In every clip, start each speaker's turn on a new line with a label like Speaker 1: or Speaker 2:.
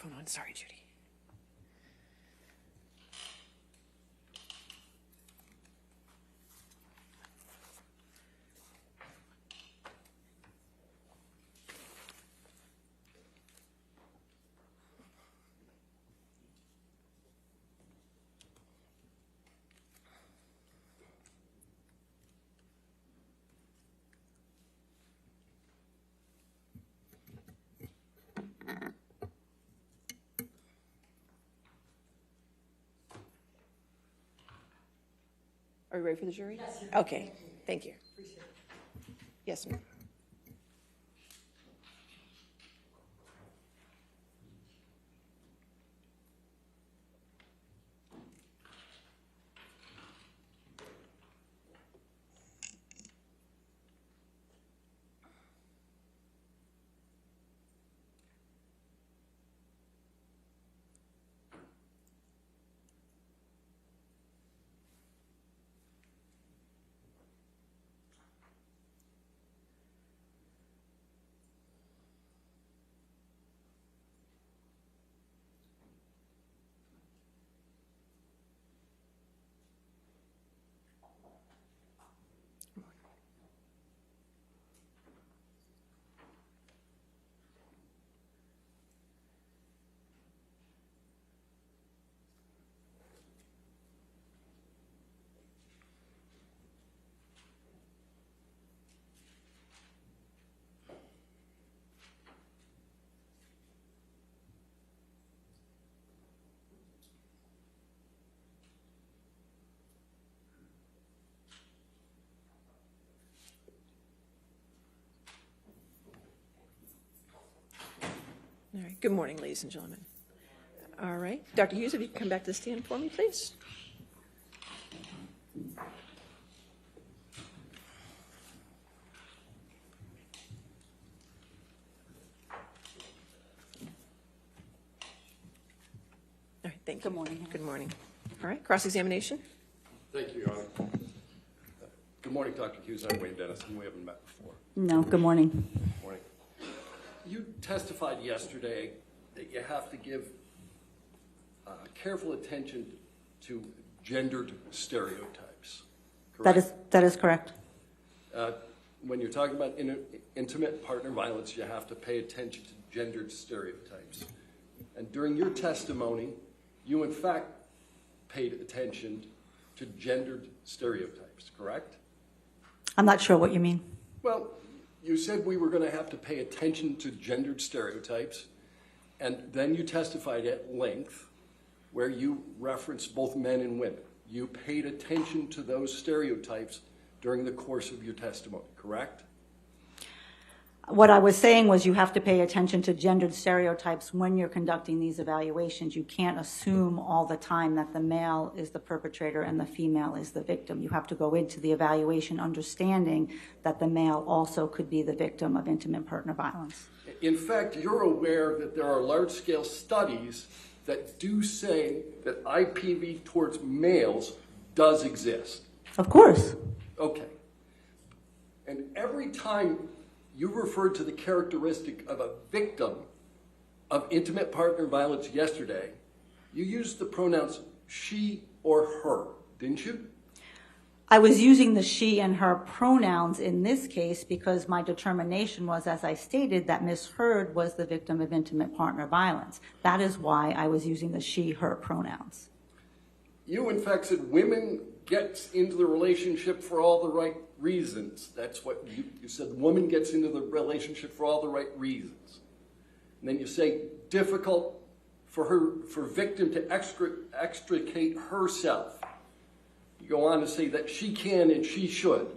Speaker 1: microphone on. Sorry, Judy. Are you ready for the jury? Yes. Okay, thank you. Appreciate it. Yes, ma'am. All right. Good morning, ladies and gentlemen. All right. Dr. Hughes, if you can come back to the stand for me, please. All right. Thank you.
Speaker 2: Good morning.
Speaker 1: Good morning. All right. Cross-examination.
Speaker 3: Thank you, Your Honor. Good morning, Dr. Hughes. I'm Wayne Dennison. We haven't met before.
Speaker 2: No, good morning.
Speaker 3: Good morning. You testified yesterday that you have to give careful attention to gendered stereotypes, correct?
Speaker 2: That is correct.
Speaker 3: When you're talking about intimate partner violence, you have to pay attention to gendered stereotypes. And during your testimony, you in fact paid attention to gendered stereotypes, correct?
Speaker 2: I'm not sure what you mean.
Speaker 3: Well, you said we were going to have to pay attention to gendered stereotypes, and then you testified at length where you referenced both men and women. You paid attention to those stereotypes during the course of your testimony, correct?
Speaker 2: What I was saying was you have to pay attention to gendered stereotypes when you're conducting these evaluations. You can't assume all the time that the male is the perpetrator and the female is the victim. You have to go into the evaluation understanding that the male also could be the victim of intimate partner violence.
Speaker 3: In fact, you're aware that there are large-scale studies that do say that IPV towards males does exist.
Speaker 2: Of course.
Speaker 3: Okay. And every time you referred to the characteristic of a victim of intimate partner violence yesterday, you used the pronouns she or her, didn't you?
Speaker 2: I was using the she and her pronouns in this case because my determination was, as I stated, that Ms. Heard was the victim of intimate partner violence. That is why I was using the she, her pronouns.
Speaker 3: You, in fact, said women gets into the relationship for all the right reasons. That's what you said. The woman gets into the relationship for all the right reasons. And then you say difficult for victim to extricate herself. You go on to say that she can and she should.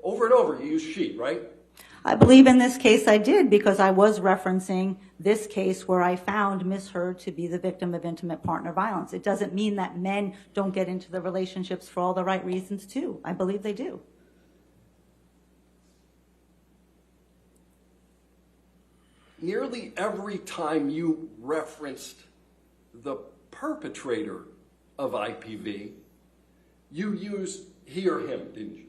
Speaker 3: Over and over, you use she, right?
Speaker 2: I believe in this case I did because I was referencing this case where I found Ms. Heard to be the victim of intimate partner violence. It doesn't mean that men don't get into the relationships for all the right reasons too. I believe they do.
Speaker 3: Nearly every time you referenced the perpetrator of IPV, you used he or him, didn't you?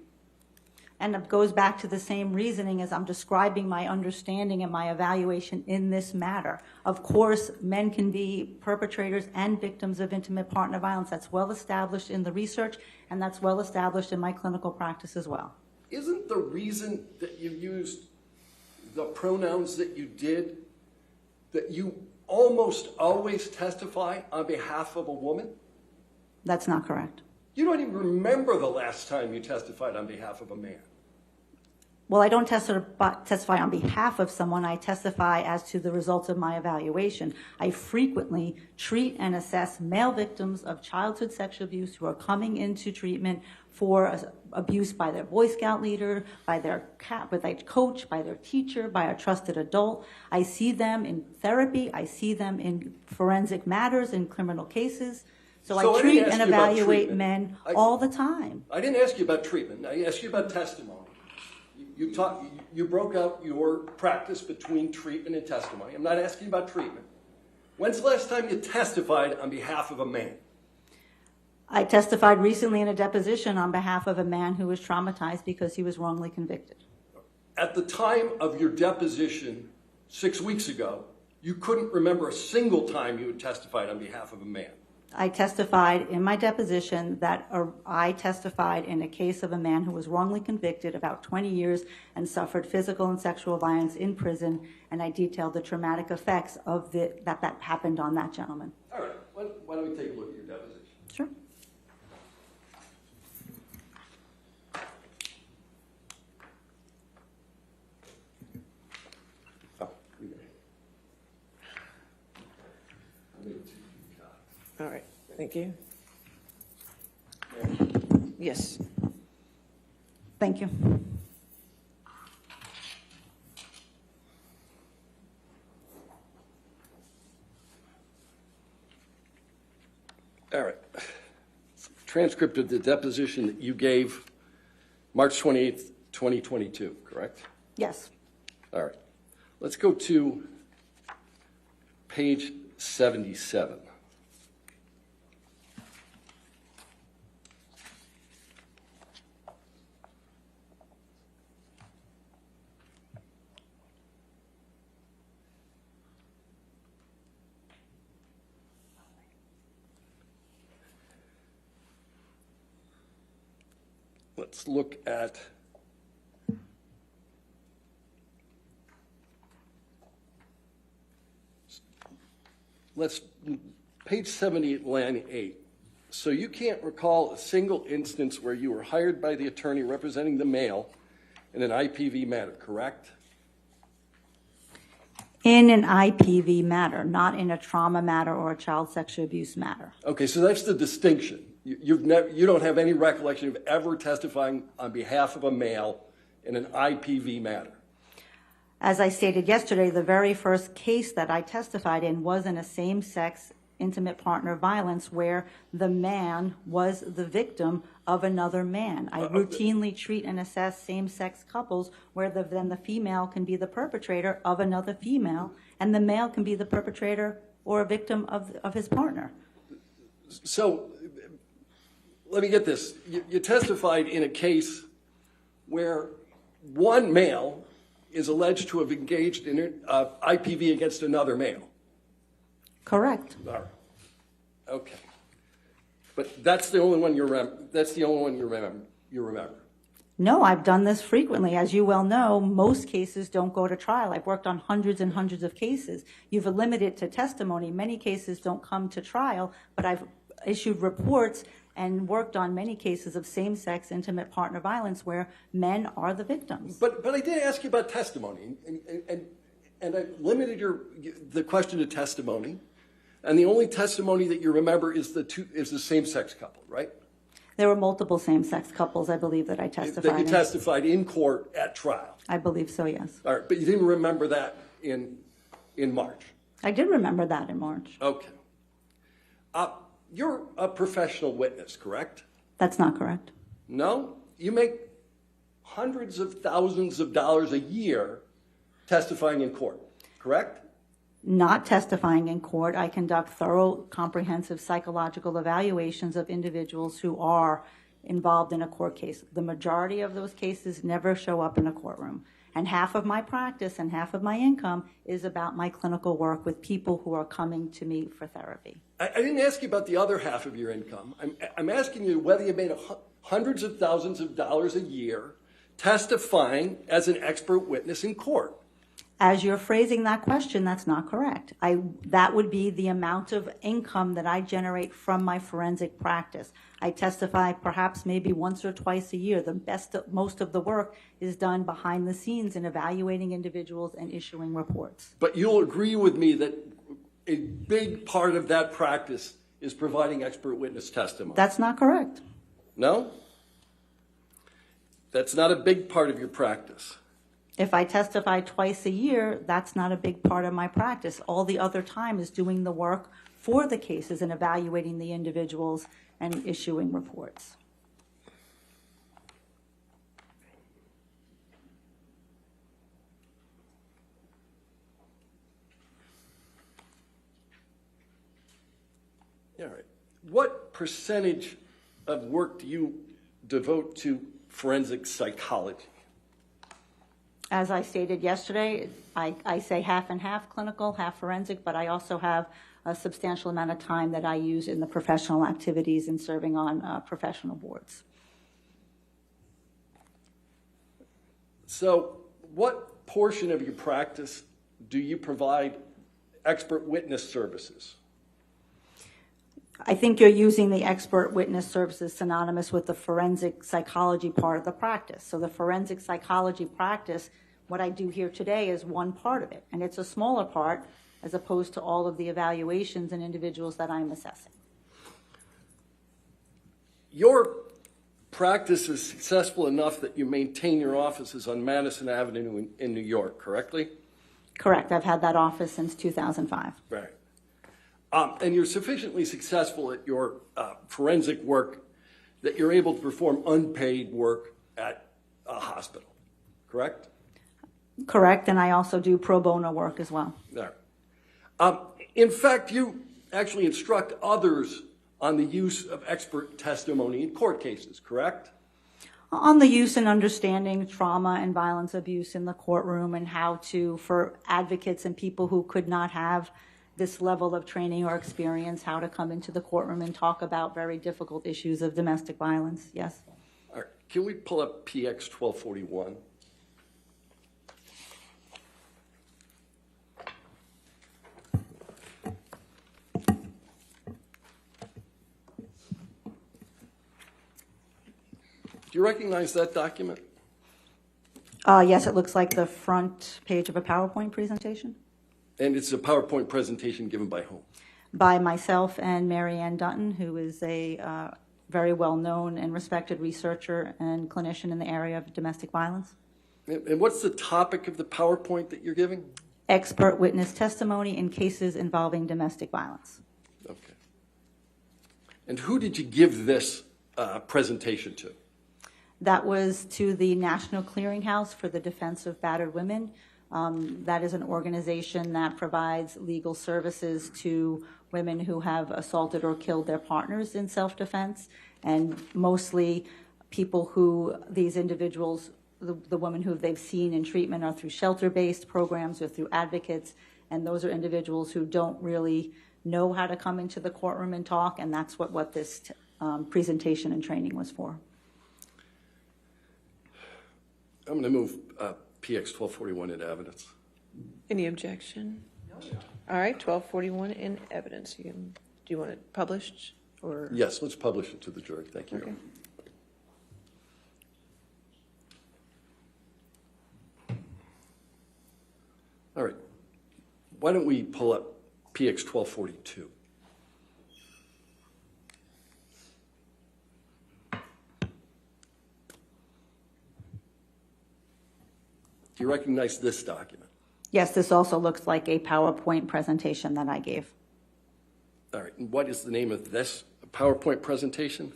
Speaker 2: And it goes back to the same reasoning as I'm describing my understanding and my evaluation in this matter. Of course, men can be perpetrators and victims of intimate partner violence. That's well established in the research, and that's well established in my clinical practice as well.
Speaker 3: Isn't the reason that you used the pronouns that you did that you almost always testify on behalf of a woman?
Speaker 2: That's not correct.
Speaker 3: You don't even remember the last time you testified on behalf of a man.
Speaker 2: Well, I don't testify on behalf of someone. I testify as to the results of my evaluation. I frequently treat and assess male victims of childhood sexual abuse who are coming into treatment for abuse by their Boy Scout leader, by their coach, by their teacher, by a trusted adult. I see them in therapy. I see them in forensic matters, in criminal cases. So I treat and evaluate men all the time.
Speaker 3: I didn't ask you about treatment. I asked you about testimony. You broke out your practice between treatment and testimony. I'm not asking about treatment. When's the last time you testified on behalf of a man?
Speaker 2: I testified recently in a deposition on behalf of a man who was traumatized because he was wrongly convicted.
Speaker 3: At the time of your deposition 6 weeks ago, you couldn't remember a single time you had testified on behalf of a man.
Speaker 2: I testified in my deposition that I testified in a case of a man who was wrongly convicted about 20 years and suffered physical and sexual violence in prison, and I detailed the traumatic effects of that happened on that gentleman.
Speaker 3: All right, why don't we take a look at your deposition?
Speaker 2: Sure.
Speaker 1: All right, thank you. Yes.
Speaker 2: Thank you.
Speaker 3: All right. Transcript of the deposition that you gave March 28th, 2022, correct?
Speaker 2: Yes.
Speaker 3: All right. Let's go to page 77. Let's look at page 78, line 8. So you can't recall a single instance where you were hired by the attorney representing the male in an IPV matter, correct?
Speaker 2: In an IPV matter, not in a trauma matter or a child sexual abuse matter.
Speaker 3: Okay, so that's the distinction. You don't have any recollection of ever testifying on behalf of a male in an IPV matter.
Speaker 2: As I stated yesterday, the very first case that I testified in was in a same-sex intimate partner violence where the man was the victim of another man. I routinely treat and assess same-sex couples where then the female can be the perpetrator of another female, and the male can be the perpetrator or a victim of his partner.
Speaker 3: So let me get this. You testified in a case where one male is alleged to have engaged in IPV against another male.
Speaker 2: Correct.
Speaker 3: All right. Okay. But that's the only one you remember. That's the only one you remember.
Speaker 2: No, I've done this frequently. As you well know, most cases don't go to trial. I've worked on hundreds and hundreds of cases. You've limited to testimony. Many cases don't come to trial, but I've issued reports and worked on many cases of same-sex intimate partner violence where men are the victims.
Speaker 3: But I did ask you about testimony, and I limited the question to testimony, and the only testimony that you remember is the same-sex couple, right?
Speaker 2: There were multiple same-sex couples, I believe, that I testified
Speaker 3: That you testified in court at trial.
Speaker 2: I believe so, yes.
Speaker 3: All right, but you didn't remember that in March.
Speaker 2: I did remember that in March.
Speaker 3: Okay. You're a professional witness, correct?
Speaker 2: That's not correct.
Speaker 3: No? You make hundreds of thousands of dollars a year testifying in court, correct?
Speaker 2: Not testifying in court. I conduct thorough, comprehensive psychological evaluations of individuals who are involved in a court case. The majority of those cases never show up in a courtroom. And half of my practice and half of my income is about my clinical work with people who are coming to me for therapy.
Speaker 3: I didn't ask you about the other half of your income. I'm asking you whether you made hundreds of thousands of dollars a year testifying as an expert witness in court.
Speaker 2: As you're phrasing that question, that's not correct. That would be the amount of income that I generate from my forensic practice. I testify perhaps maybe once or twice a year. Most of the work is done behind the scenes in evaluating individuals and issuing reports.
Speaker 3: But you'll agree with me that a big part of that practice is providing expert witness testimony.
Speaker 2: That's not correct.
Speaker 3: No? That's not a big part of your practice.
Speaker 2: If I testify twice a year, that's not a big part of my practice. All the other time is doing the work for the cases and evaluating the individuals and issuing reports.
Speaker 3: All right. What percentage of work do you devote to forensic psychology?
Speaker 2: As I stated yesterday, I say half and half clinical, half forensic, but I also have a substantial amount of time that I use in the professional activities and serving on professional boards.
Speaker 3: So what portion of your practice do you provide expert witness services?
Speaker 2: I think you're using the expert witness services synonymous with the forensic psychology part of the practice. So the forensic psychology practice, what I do here today is one part of it, and it's a smaller part as opposed to all of the evaluations and individuals that I'm assessing.
Speaker 3: Your practice is successful enough that you maintain your offices on Madison Avenue in New York, correctly?
Speaker 2: Correct. I've had that office since 2005.
Speaker 3: Right. And you're sufficiently successful at your forensic work that you're able to perform unpaid work at a hospital, correct?
Speaker 2: Correct, and I also do pro bono work as well.
Speaker 3: There. In fact, you actually instruct others on the use of expert testimony in court cases, correct?
Speaker 2: On the use and understanding trauma and violence abuse in the courtroom and how to, for advocates and people who could not have this level of training or experience, how to come into the courtroom and talk about very difficult issues of domestic violence, yes.
Speaker 3: All right. Can we pull up PX 1241? Do you recognize that document?
Speaker 2: Yes, it looks like the front page of a PowerPoint presentation.
Speaker 3: And it's a PowerPoint presentation given by whom?
Speaker 2: By myself and Mary Ann Dutton, who is a very well-known and respected researcher and clinician in the area of domestic violence.
Speaker 3: And what's the topic of the PowerPoint that you're giving?
Speaker 2: Expert witness testimony in cases involving domestic violence.
Speaker 3: Okay. And who did you give this presentation to?
Speaker 2: That was to the National Clearinghouse for the Defense of Battered Women. That is an organization that provides legal services to women who have assaulted or killed their partners in self-defense, and mostly people who these individuals, the women who they've seen in treatment are through shelter-based programs or through advocates, and those are individuals who don't really know how to come into the courtroom and talk, and that's what this presentation and training was for.
Speaker 3: I'm going to move PX 1241 into evidence.
Speaker 1: Any objection? All right, 1241 in evidence. Do you want it published or?
Speaker 3: Yes, let's publish it to the jury. Thank you.
Speaker 1: Okay.
Speaker 3: All right. Why don't we pull up PX 1242? Do you recognize this document?
Speaker 2: Yes, this also looks like a PowerPoint presentation that I gave.
Speaker 3: All right. And what is the name of this PowerPoint presentation?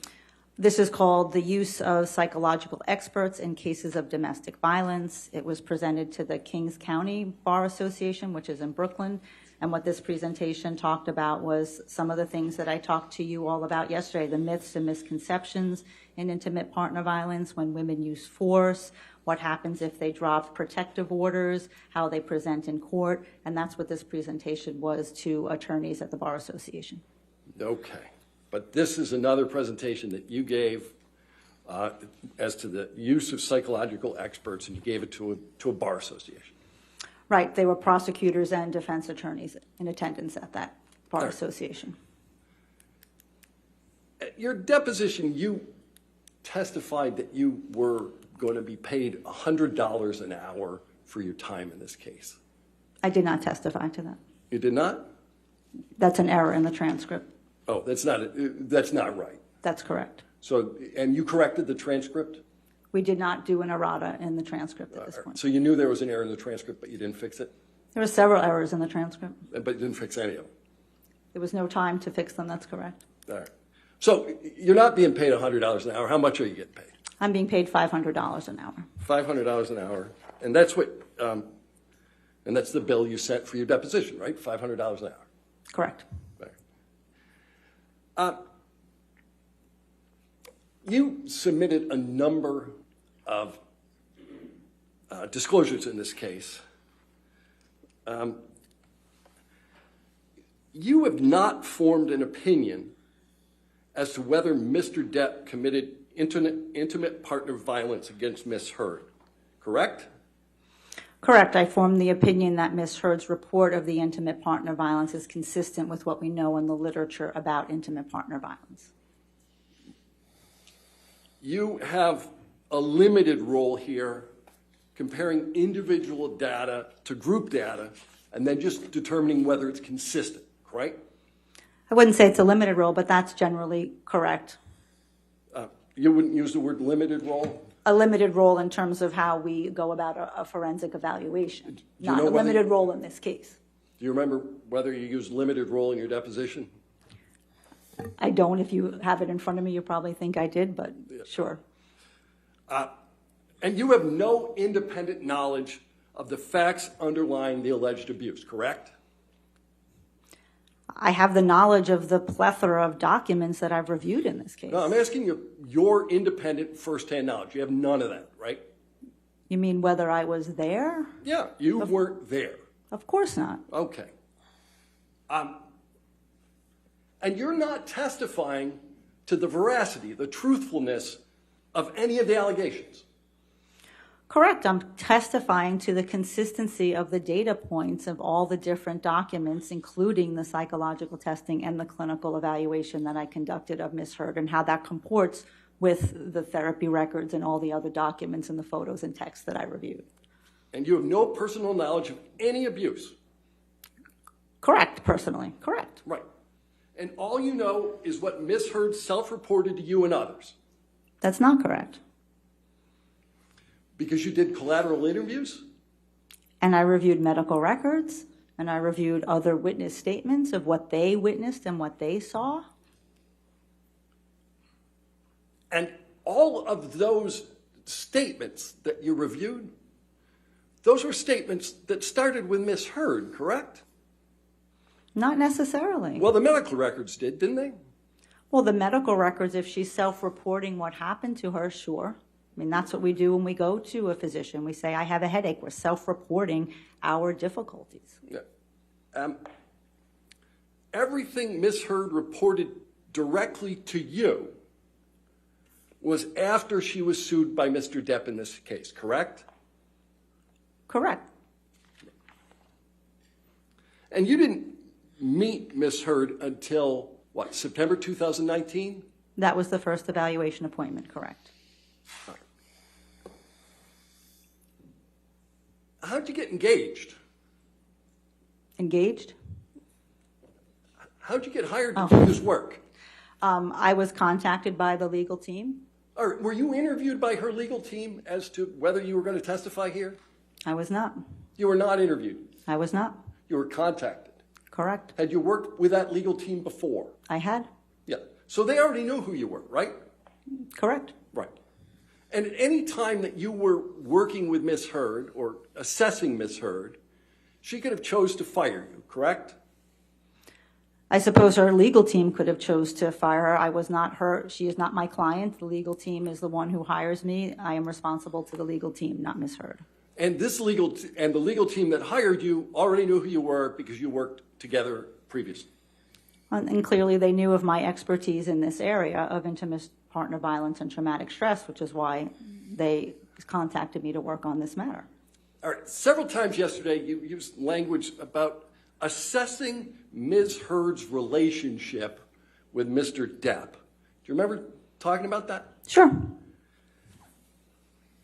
Speaker 2: This is called The Use of Psychological Experts in Cases of Domestic Violence. It was presented to the Kings County Bar Association, which is in Brooklyn, And what this presentation talked about was some of the things that I talked to you all about yesterday, the myths and misconceptions in intimate partner violence, when women use force, what happens if they drop protective orders, how they present in court, and that's what this presentation was to attorneys at the Bar Association.
Speaker 3: Okay, but this is another presentation that you gave as to the use of psychological experts, and you gave it to a bar association.
Speaker 2: Right, they were prosecutors and defense attorneys in attendance at that bar
Speaker 3: Right.
Speaker 2: association.
Speaker 3: At your deposition, you testified that you were going to be paid $100 an hour for your time in this case.
Speaker 2: I did not testify to that.
Speaker 3: You did not?
Speaker 2: That's an error in the transcript.
Speaker 3: Oh, that's not right.
Speaker 2: That's correct.
Speaker 3: So, and you corrected the transcript?
Speaker 2: We did not do an errata in the transcript at this point.
Speaker 3: So you knew there was an error in the transcript, but you didn't fix it?
Speaker 2: There were several errors in the transcript.
Speaker 3: But you didn't fix any of them?
Speaker 2: There was no time to fix them, that's correct.
Speaker 3: All right. So you're not being paid $100 an hour. How much are you getting paid?
Speaker 2: I'm being paid $500 an hour.
Speaker 3: $500 an hour. And that's what, and that's the bill you sent for your deposition, right? $500 an hour.
Speaker 2: Correct.
Speaker 3: Right. You submitted a number of disclosures in this case. You have not formed an opinion as to whether Mr. Depp committed intimate partner violence against Ms. Heard, correct?
Speaker 2: Correct. I formed the opinion that Ms. Heard's report of the intimate partner violence is consistent with what we know in the literature about intimate partner violence.
Speaker 3: You have a limited role here comparing individual data to group data and then just determining whether it's consistent, correct?
Speaker 2: I wouldn't say it's a limited role, but that's generally correct.
Speaker 3: You wouldn't use the word limited role?
Speaker 2: A limited role in terms of how we go about a forensic evaluation,
Speaker 3: you
Speaker 2: not
Speaker 3: know
Speaker 2: a limited role in this case.
Speaker 3: Do you remember whether you used limited role in your deposition?
Speaker 2: I don't. If you have it in front of me, you probably think I did, but sure.
Speaker 3: And you have no independent knowledge of the facts underlying the alleged abuse, correct?
Speaker 2: I have the knowledge of the plethora of documents that I've reviewed in this case.
Speaker 3: No, I'm asking you your independent firsthand knowledge. You have none of that, right?
Speaker 2: You mean whether I was there?
Speaker 3: Yeah, you weren't there.
Speaker 2: Of course not.
Speaker 3: Okay. And you're not testifying to the veracity, the truthfulness of any of the allegations.
Speaker 2: Correct. I'm testifying to the consistency of the data points of all the different documents, including the psychological testing and the clinical evaluation that I conducted of Ms. Heard, and how that comports with the therapy records and all the other documents and the photos and texts that I reviewed.
Speaker 3: And you have no personal knowledge of any abuse.
Speaker 2: Correct, personally. Correct.
Speaker 3: Right. And all you know is what Ms. Heard self-reported to you and others.
Speaker 2: That's not correct.
Speaker 3: Because you did collateral interviews?
Speaker 2: And I reviewed medical records, and I reviewed other witness statements of what they witnessed and what they saw.
Speaker 3: And all of those statements that you reviewed, those were statements that started with Ms. Heard, correct?
Speaker 2: Not necessarily.
Speaker 3: Well, the medical records did, didn't they?
Speaker 2: Well, the medical records, if she's self-reporting what happened to her, sure. I mean, that's what we do when we go to a physician. We say, I have a headache. We're self-reporting our difficulties.
Speaker 3: Yeah. Everything Ms. Heard reported directly to you was after she was sued by Mr. Depp in this case, correct?
Speaker 2: Correct.
Speaker 3: And you didn't meet Ms. Heard until, what, September 2019?
Speaker 2: That was the first evaluation appointment, correct.
Speaker 3: How'd you get engaged?
Speaker 2: Engaged?
Speaker 3: How'd you get hired to do this work?
Speaker 2: I was contacted by the legal team.
Speaker 3: Or were you interviewed by her legal team as to whether you were going to testify here?
Speaker 2: I was not.
Speaker 3: You were not interviewed.
Speaker 2: I was not.
Speaker 3: You were contacted.
Speaker 2: Correct.
Speaker 3: Had you worked with that legal team before?
Speaker 2: I had.
Speaker 3: Yeah. So they already knew who you were, right?
Speaker 2: Correct.
Speaker 3: Right. And at any time that you were working with Ms. Heard or assessing Ms. Heard, she could have chose to fire you, correct?
Speaker 2: I suppose her legal team could have chose to fire her. I was not her. She is not my client. The legal team is the one who hires me. I am responsible to the legal team, not Ms. Hurd.
Speaker 3: And the legal team that hired you already knew who you were because you worked together previously.
Speaker 2: And clearly they knew of my expertise in this area of intimate partner violence and traumatic stress, which is why they contacted me to work on this matter.
Speaker 3: All right. Several times yesterday you used language about assessing Ms. Hurd's relationship with Mr. Depp. Do you remember talking about that?
Speaker 2: Sure.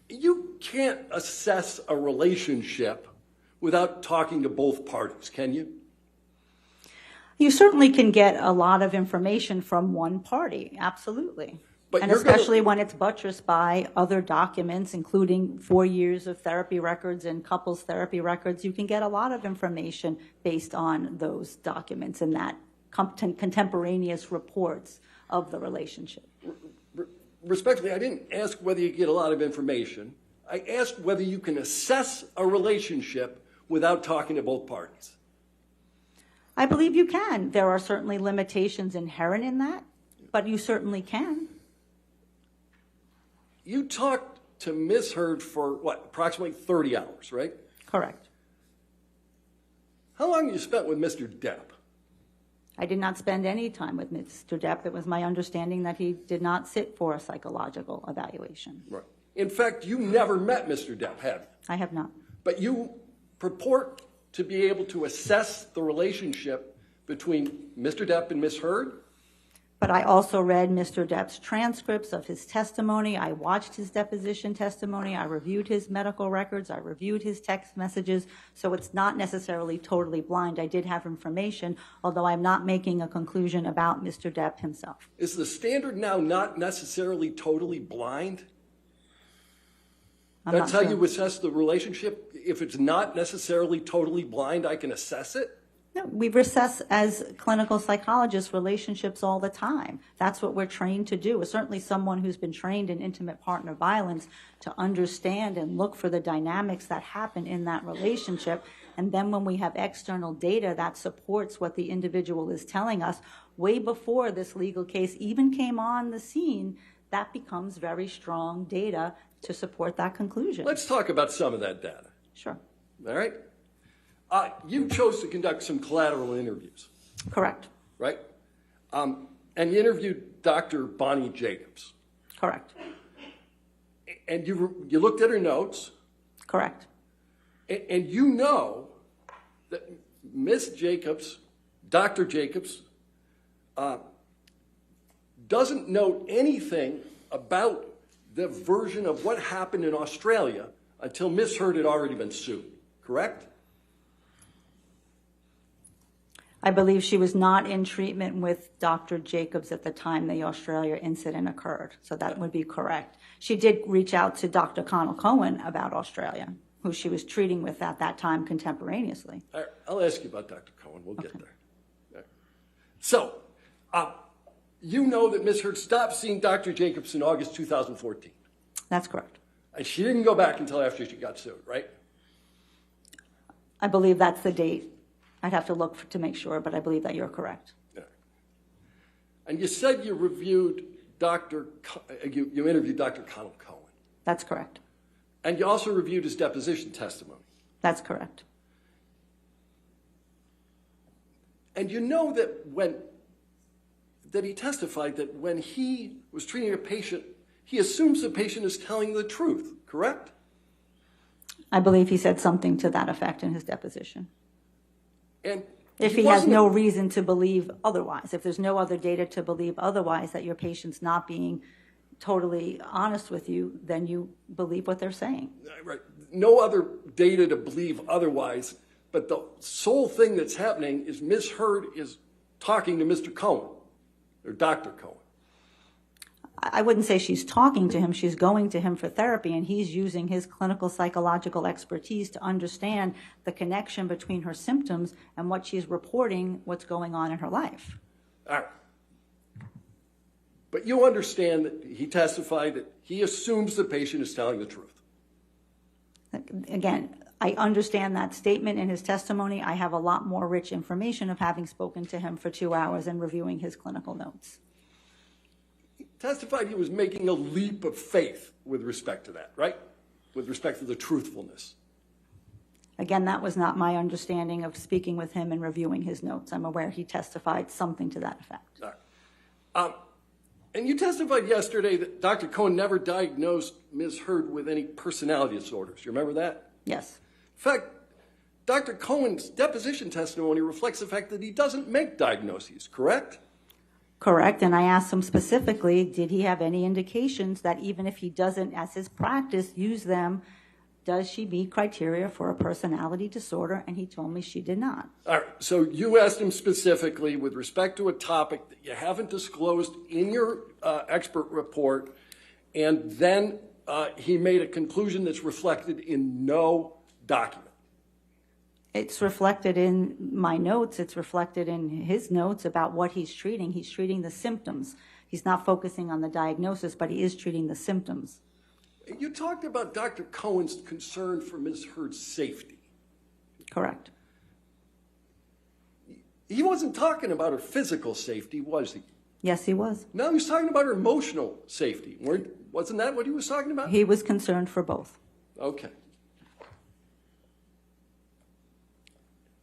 Speaker 3: You can't assess a relationship without talking to both parties, can you?
Speaker 2: You certainly can get a lot of information from one party, absolutely.
Speaker 3: But
Speaker 2: And especially when it's buttressed by other documents, including 4 years of therapy records and couples therapy records, you can get a lot of information based on those documents and that contemporaneous reports of the relationship.
Speaker 3: Respectfully, I didn't ask whether you get a lot of information. I asked whether you can assess a relationship without talking to both parties.
Speaker 2: I believe you can. There are certainly limitations inherent in that, but you certainly can.
Speaker 3: You talked to Ms. Hurd for, what, approximately 30 hours, right?
Speaker 2: Correct.
Speaker 3: How long have you spent with Mr. Depp?
Speaker 2: I did not spend any time with Mr. Depp. It was my understanding that he did not sit for a psychological evaluation.
Speaker 3: Right. In fact, you never met Mr. Depp, have you?
Speaker 2: I have not.
Speaker 3: But you purport to be able to assess the relationship between Mr. Depp and Ms. Hurd?
Speaker 2: But I also read Mr. Depp's transcripts of his testimony. I watched his deposition testimony. I reviewed his medical records. I reviewed his text messages. So it's not necessarily totally blind. I did have information, although I'm not making a conclusion about Mr. Depp himself.
Speaker 3: Is the standard now not necessarily totally blind?
Speaker 2: I'm
Speaker 3: That's
Speaker 2: not
Speaker 3: how
Speaker 2: sure.
Speaker 3: you assess the relationship? If it's not necessarily totally blind, I can assess it?
Speaker 2: No, we assess as clinical psychologists relationships all the time. That's what we're trained to do. Certainly someone who's been trained in intimate partner violence to understand and look for the dynamics that happen in that relationship. And then when we have external data that supports what the individual is telling us, way before this legal case even came on the scene, that becomes very strong data to support that conclusion.
Speaker 3: Let's talk about some of that data.
Speaker 2: Sure.
Speaker 3: All right? You chose to conduct some collateral interviews,
Speaker 2: Correct.
Speaker 3: right? And you interviewed Dr. Bonnie Jacobs.
Speaker 2: Correct.
Speaker 3: And you looked at her notes.
Speaker 2: Correct.
Speaker 3: And you know that Ms. Jacobs, Dr. Jacobs, doesn't know anything about the version of what happened in Australia until Ms. Hurd had already been sued, correct?
Speaker 2: I believe she was not in treatment with Dr. Jacobs at the time the Australia incident occurred, so that would be correct. She did reach out to Dr. Connell Cohen about Australia, who she was treating with at that time contemporaneously.
Speaker 3: All right, I'll ask you about Dr. Cohen. We'll get there. All right. So, you know that Ms. Hurd stopped seeing Dr. Jacobs in August 2014.
Speaker 2: That's correct.
Speaker 3: And she didn't go back until after she got sued, right?
Speaker 2: I believe that's the date. I'd have to look to make sure, but I believe that you're correct.
Speaker 3: Yeah. And you said you reviewed you interviewed Dr. Connell Cohen.
Speaker 2: That's correct.
Speaker 3: And you also reviewed his deposition testimony.
Speaker 2: That's correct.
Speaker 3: And you know that he testified that when he was treating a patient, he assumes the patient is telling the truth, correct?
Speaker 2: I believe he said something to that effect in his deposition.
Speaker 3: And
Speaker 2: If he has no reason to believe otherwise, if there's no other data to believe otherwise, that your patient's not being totally honest with you, then you believe what they're saying.
Speaker 3: Right. No other data to believe otherwise, but the sole thing that's happening is Ms. Hurd is talking to Mr. Cohen, or Dr. Cohen.
Speaker 2: I wouldn't say she's talking to him, she's going to him for therapy, and he's using his clinical psychological expertise to understand the connection between her symptoms and what she's reporting, what's going on in her life.
Speaker 3: All right. But you understand that he testified that he assumes the patient is telling the truth.
Speaker 2: Again, I understand that statement in his testimony. I have a lot more rich information of having spoken to him for 2 hours and reviewing his clinical notes.
Speaker 3: He testified he was making a leap of faith with respect to that, right? With respect to the truthfulness.
Speaker 2: Again, that was not my understanding of speaking with him and reviewing his notes. I'm aware he testified something to that effect.
Speaker 3: All right. And you testified yesterday that Dr. Cohen never diagnosed Ms. Heard with any personality disorders. You remember that?
Speaker 2: Yes.
Speaker 3: In fact, Dr. Cohen's deposition testimony reflects the fact that he doesn't make diagnoses, correct?
Speaker 2: Correct. And I asked him specifically, did he have any indications that even if he doesn't, as his practice, use them, does she meet criteria for a personality disorder? And he told me she did not.
Speaker 3: All right. So you asked him specifically with respect to a topic that you haven't disclosed in your expert report, and then he made a conclusion that's reflected in no document.
Speaker 2: It's reflected in my notes. It's reflected in his notes about what he's treating. He's treating the symptoms. He's not focusing on the diagnosis, but he is treating the symptoms.
Speaker 3: You talked about Dr. Cohen's concern for Ms. Heard's safety.
Speaker 2: Correct.
Speaker 3: He wasn't talking about her physical safety, was he?
Speaker 2: Yes, he was.
Speaker 3: No, he was talking about her emotional safety. Wasn't that what he was talking about?
Speaker 2: He was concerned for both.
Speaker 3: Okay.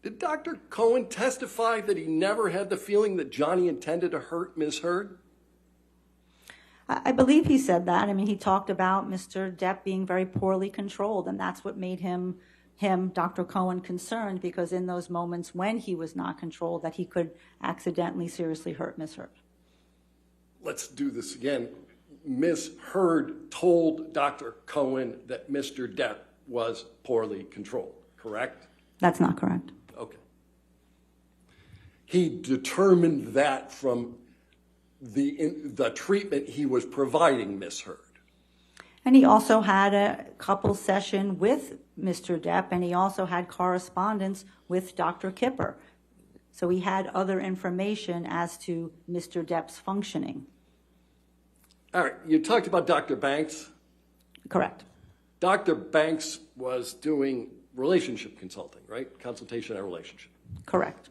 Speaker 3: Did Dr. Cohen testify that he never had the feeling that Johnny intended to hurt Ms. Heard?
Speaker 2: I believe he said that. I mean, he talked about Mr. Depp being very poorly controlled, and that's what made him, Dr. Cohen, concerned, because in those moments when he was not controlled, that he could accidentally seriously hurt Ms. Heard.
Speaker 3: Let's do this again. Ms. Heard told Dr. Cohen that Mr. Depp was poorly controlled, correct?
Speaker 2: That's not correct.
Speaker 3: Okay. He determined that from the treatment he was providing Ms. Heard.
Speaker 2: And he also had a couple session with Mr. Depp, and he also had correspondence with Dr. Kipper. So he had other information as to Mr. Depp's functioning.
Speaker 3: All right, you talked about Dr. Banks.
Speaker 2: Correct.
Speaker 3: Dr. Banks was doing relationship consulting, right? Consultation on relationship.
Speaker 2: Correct.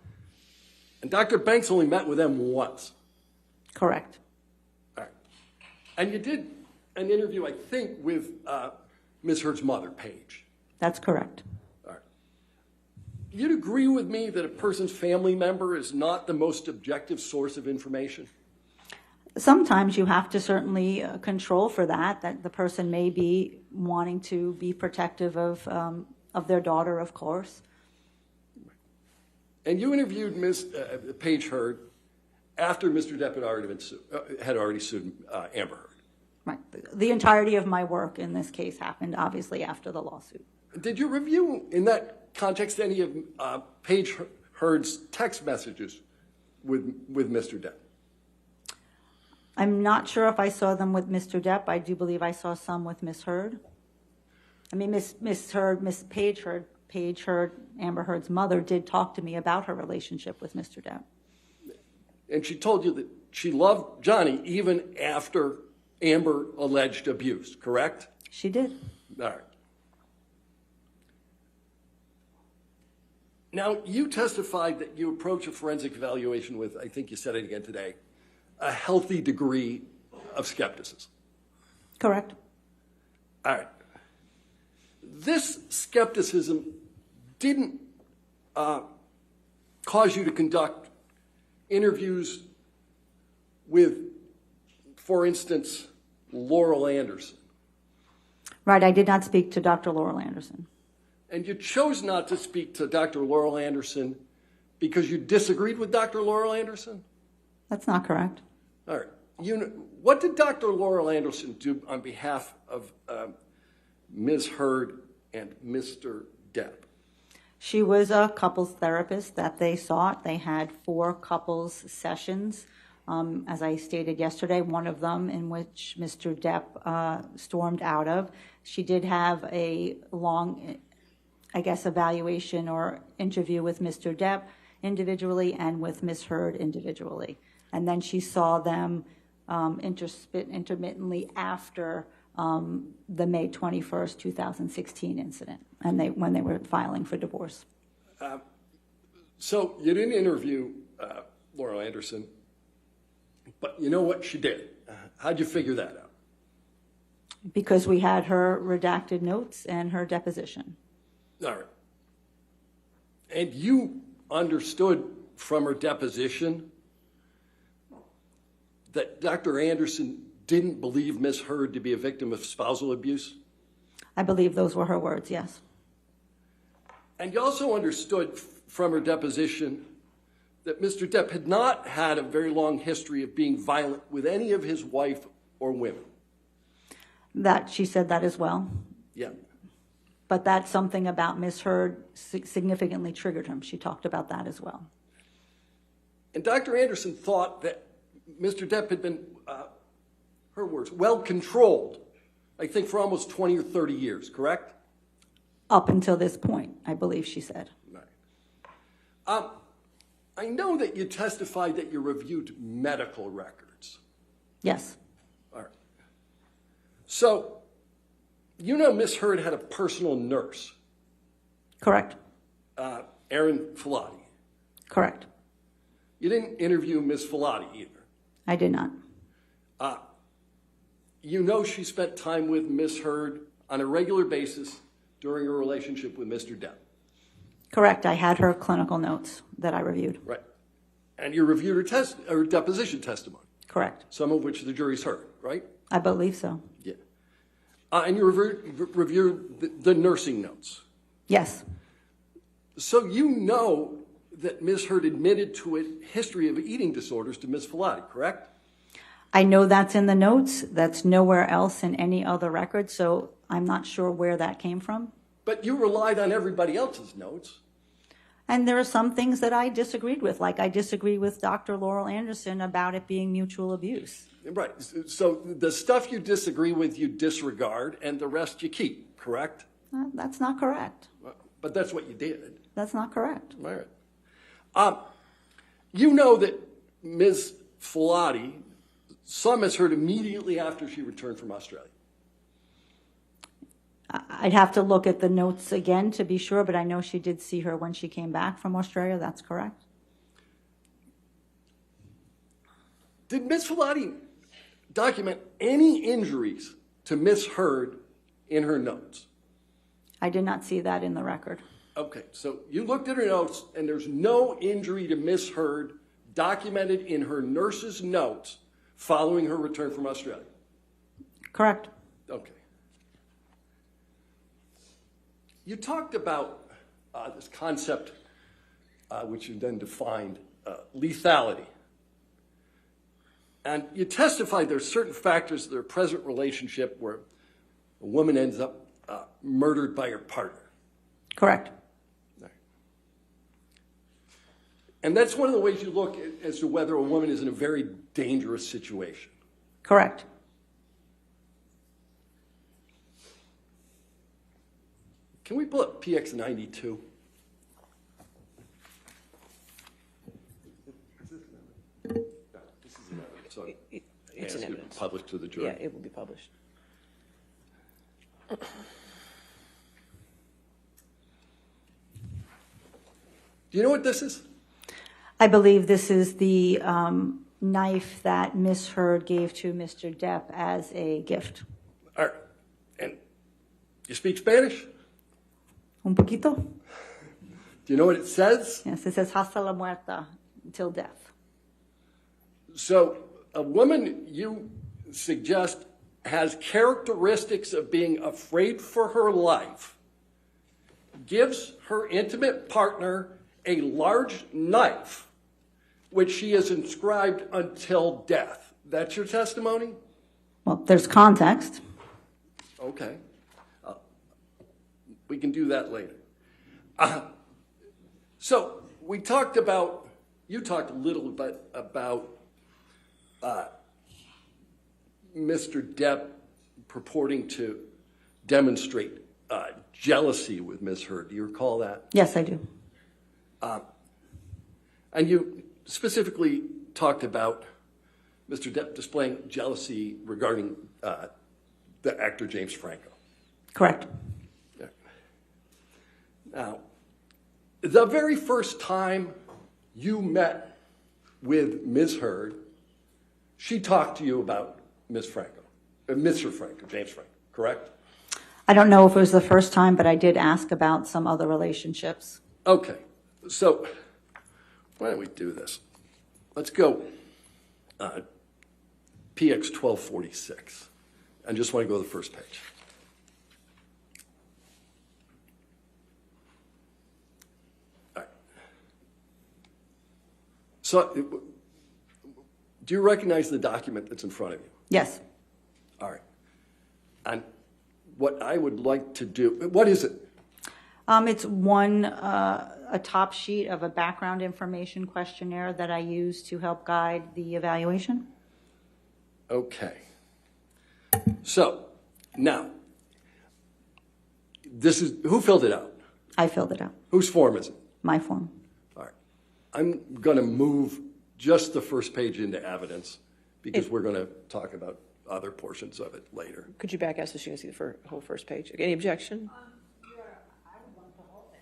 Speaker 3: And Dr. Banks only met with them once.
Speaker 2: Correct.
Speaker 3: All right. And you did an interview, I think, with Ms. Heard's mother, Paige.
Speaker 2: That's correct.
Speaker 3: All right. You'd agree with me that a person's family member is not the most objective source of information?
Speaker 2: Sometimes you have to certainly control for that the person may be wanting to be protective of their daughter, of course.
Speaker 3: And you interviewed Ms. Paige Heard after Mr. Depp had already sued Amber Heard.
Speaker 2: Right. The entirety of my work in this case happened, obviously, after the lawsuit.
Speaker 3: Did you review, in that context, any of Paige Heard's text messages with Mr. Depp?
Speaker 2: I'm not sure if I saw them with Mr. Depp. I do believe I saw some with Ms. Heard. I mean, Miss Paige Heard, Amber Heard's mother, did talk to me about her relationship with Mr. Depp.
Speaker 3: And she told you that she loved Johnny even after Amber alleged abuse, correct?
Speaker 2: She did.
Speaker 3: All right. Now, you testified that you approach a forensic evaluation with, I think you said it again today, a healthy degree of skepticism.
Speaker 2: Correct.
Speaker 3: All right. This skepticism didn't cause you to conduct interviews with, for instance, Laurel Anderson.
Speaker 2: Right, I did not speak to Dr. Laurel Anderson.
Speaker 3: And you chose not to speak to Dr. Laurel Anderson because you disagreed with Dr. Laurel Anderson?
Speaker 2: That's not correct.
Speaker 3: All right. What did Dr. Laurel Anderson do on behalf of Ms. Heard and Mr. Depp?
Speaker 2: She was a couples therapist that they sought. They had 4 couples sessions. As I stated yesterday, one of them in which Mr. Depp stormed out of. She did have a long, I guess, evaluation or interview with Mr. Depp individually and with Ms. Heard individually. And then she saw them intermittently after the May 21st, 2016 incident, and when they were filing for divorce.
Speaker 3: So you didn't interview Laurel Anderson, but you know what she did. How'd you figure that out?
Speaker 2: Because we had her redacted notes and her deposition.
Speaker 3: All right. And you understood from her deposition that Dr. Anderson didn't believe Ms. Heard to be a victim of spousal abuse?
Speaker 2: I believe those were her words, yes.
Speaker 3: And you also understood from her deposition that Mr. Depp had not had a very long history of being violent with any of his wife or women.
Speaker 2: That she said that as well.
Speaker 3: Yeah.
Speaker 2: But that's something about Ms. Heard significantly triggered him. She talked about that as well.
Speaker 3: And Dr. Anderson thought that Mr. Depp had been, her words, well controlled, I think for almost 20 or 30 years, correct?
Speaker 2: Up until this point, I believe she said.
Speaker 3: Right. I know that you testified that you reviewed medical records.
Speaker 2: Yes.
Speaker 3: All right. So, you know Ms. Heard had a personal nurse.
Speaker 2: Correct.
Speaker 3: Erin Filati.
Speaker 2: Correct.
Speaker 3: You didn't interview Ms. Filati either.
Speaker 2: I did not.
Speaker 3: You know she spent time with Ms. Heard on a regular basis during her relationship with Mr. Depp.
Speaker 2: Correct. I had her clinical notes that I reviewed.
Speaker 3: Right. And you reviewed her deposition testimony.
Speaker 2: Correct.
Speaker 3: Some of which the jury's heard, right?
Speaker 2: I believe so.
Speaker 3: Yeah. And you reviewed the nursing notes.
Speaker 2: Yes.
Speaker 3: So you know that Ms. Heard admitted to a history of eating disorders to Ms. Filati, correct?
Speaker 2: I know that's in the notes. That's nowhere else in any other record, so I'm not sure where that came from.
Speaker 3: But you relied on everybody else's notes.
Speaker 2: And there are some things that I disagreed with, like I disagree with Dr. Laurel Anderson about it being mutual abuse.
Speaker 3: Right. So the stuff you disagree with, you disregard, and the rest you keep, correct?
Speaker 2: That's not correct.
Speaker 3: But that's what you did.
Speaker 2: That's not correct.
Speaker 3: All right. You know that Ms. Filati saw Ms. Heard immediately after she returned from Australia.
Speaker 2: I'd have to look at the notes again to be sure, but I know she did see her when she came back from Australia. That's correct.
Speaker 3: Did Ms. Filati document any injuries to Ms. Heard in her notes?
Speaker 2: I did not see that in the record.
Speaker 3: Okay, so you looked at her notes, and there's no injury to Ms. Heard documented in her nurse's notes following her return from Australia?
Speaker 2: Correct.
Speaker 3: Okay. You talked about this concept, which you then defined, lethality. And you testified there are certain factors of their present relationship where a woman ends up murdered by her partner.
Speaker 2: Correct.
Speaker 3: And that's one of the ways you look as to whether a woman is in a very dangerous situation.
Speaker 2: Correct.
Speaker 3: Can we pull up PX 92? This is an evidence. So
Speaker 1: It's an evidence.
Speaker 3: Published to the jury.
Speaker 1: Yeah, it will be published.
Speaker 3: Do you know what this is?
Speaker 2: I believe this is the knife that Miss Heard gave to Mr. Depp as a gift.
Speaker 3: All right. And you speak Spanish?
Speaker 2: Un poquito?
Speaker 3: Do you know what it says?
Speaker 2: Yes, it says hasta la muerta, until death.
Speaker 3: So a woman you suggest has characteristics of being afraid for her life, gives her intimate partner a large knife, which she has inscribed until death. That's your testimony?
Speaker 2: Well, there's context.
Speaker 3: Okay. We can do that later. So we talked about, you talked a little bit about Mr. Depp purporting to demonstrate jealousy with Ms. Heard. Do you recall that?
Speaker 2: Yes, I do.
Speaker 3: And you specifically talked about Mr. Depp displaying jealousy regarding the actor James Franco.
Speaker 2: Correct.
Speaker 3: Yeah. Now, the very first time you met with Ms. Heard, she talked to you about Mr. Franco, James Franco, correct?
Speaker 2: I don't know if it was the first time, but I did ask about some other relationships.
Speaker 3: Okay, so why don't we do this? Let's go PX 1246. I just want to go to the first page. All right. So, do you recognize the document that's in front of you?
Speaker 2: Yes.
Speaker 3: All right. And what I would like to do, what is it?
Speaker 2: It's a top sheet of a background information questionnaire that I use to help guide the evaluation.
Speaker 3: Okay. So, now, who filled it out?
Speaker 2: I filled it out.
Speaker 3: Whose form is it?
Speaker 2: My form.
Speaker 3: All right. I'm going to move just the first page into evidence because we're going to talk about other portions of it later.
Speaker 1: Could you back us so she can see the whole first page? Okay, any objection?
Speaker 2: I would want the whole thing.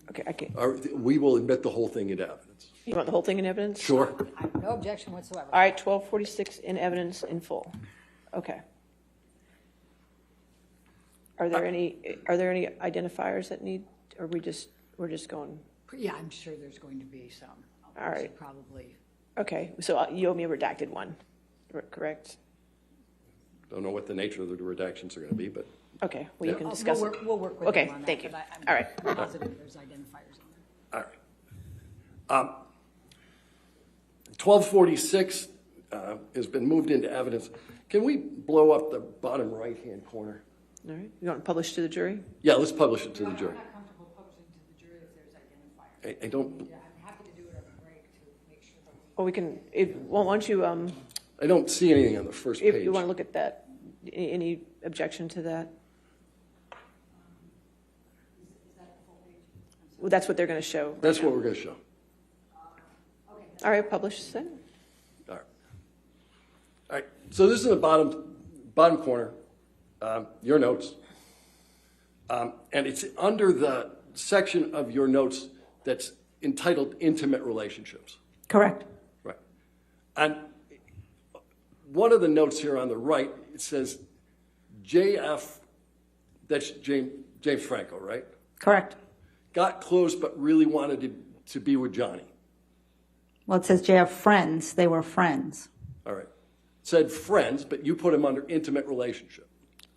Speaker 1: Okay, I can't.
Speaker 3: We will admit the whole thing into evidence.
Speaker 1: You want the whole thing in evidence?
Speaker 3: Sure.
Speaker 4: I have no objection whatsoever.
Speaker 1: All right, 1246 in evidence in full. Okay. Are there any identifiers that need, or we're just going?
Speaker 4: Yeah, I'm sure there's going to be some.
Speaker 1: All right.
Speaker 4: Probably.
Speaker 1: Okay, so you owe me a redacted one, correct?
Speaker 3: Don't know what the nature of the redactions are going to be, but
Speaker 1: Okay, well, you
Speaker 3: Yeah.
Speaker 1: can discuss it.
Speaker 4: We'll work with
Speaker 1: Okay,
Speaker 4: them on that.
Speaker 1: thank you.
Speaker 4: But I'm
Speaker 1: All right.
Speaker 4: positive there's identifiers in there.
Speaker 3: all right. 1246 has been moved into evidence. Can we blow up the bottom right-hand corner?
Speaker 1: All right, you want to publish to the jury?
Speaker 3: Yeah, let's publish it to the jury.
Speaker 4: I'm not comfortable publishing to the jury if there's identifiers.
Speaker 3: I don't.
Speaker 4: Yeah, I'm happy to do it at the break to make sure that we.
Speaker 1: Well, we can, why don't you,
Speaker 3: I don't see anything on the first
Speaker 1: if
Speaker 3: page.
Speaker 1: you want to look at that, any objection to that?
Speaker 4: Is that the full page?
Speaker 1: Well, that's what they're going to show.
Speaker 3: That's what we're going to show.
Speaker 4: Okay.
Speaker 1: All right, publish then.
Speaker 3: All right. All right. So this is the bottom corner, your notes. And it's under the section of your notes that's entitled Intimate Relationships.
Speaker 2: Correct.
Speaker 3: Right. And one of the notes here on the right, it says JF, that's James Franco, right?
Speaker 2: Correct.
Speaker 3: Got close but really wanted to be with Johnny.
Speaker 2: Well, it says JF friends. They were friends.
Speaker 3: All right. Said friends, but you put him under intimate relationship.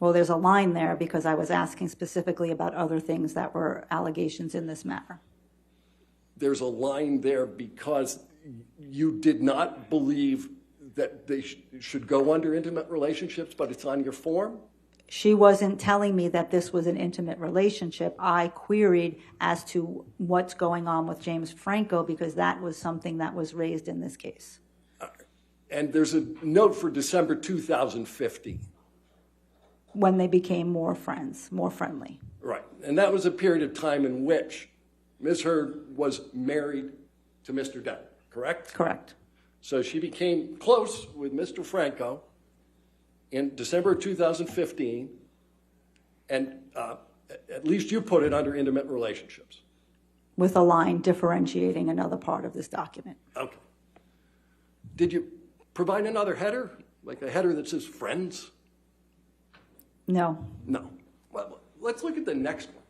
Speaker 2: Well, there's a line there because I was asking specifically about other things that were allegations in this matter.
Speaker 3: There's a line there because you did not believe that they should go under intimate relationships, but it's on your form?
Speaker 2: She wasn't telling me that this was an intimate relationship. I queried as to what's going on with James Franco because that was something that was raised in this case.
Speaker 3: And there's a note for December 2015.
Speaker 2: When they became more friends, more friendly.
Speaker 3: Right. And that was a period of time in which Ms. Heard was married to Mr. Depp, correct?
Speaker 2: Correct.
Speaker 3: So she became close with Mr. Franco in December 2015, and at least you put it under intimate relationships.
Speaker 2: With a line differentiating another part of this document.
Speaker 3: Okay. Did you provide another header, like a header that says friends?
Speaker 2: No.
Speaker 3: No. Well, let's look at the next one.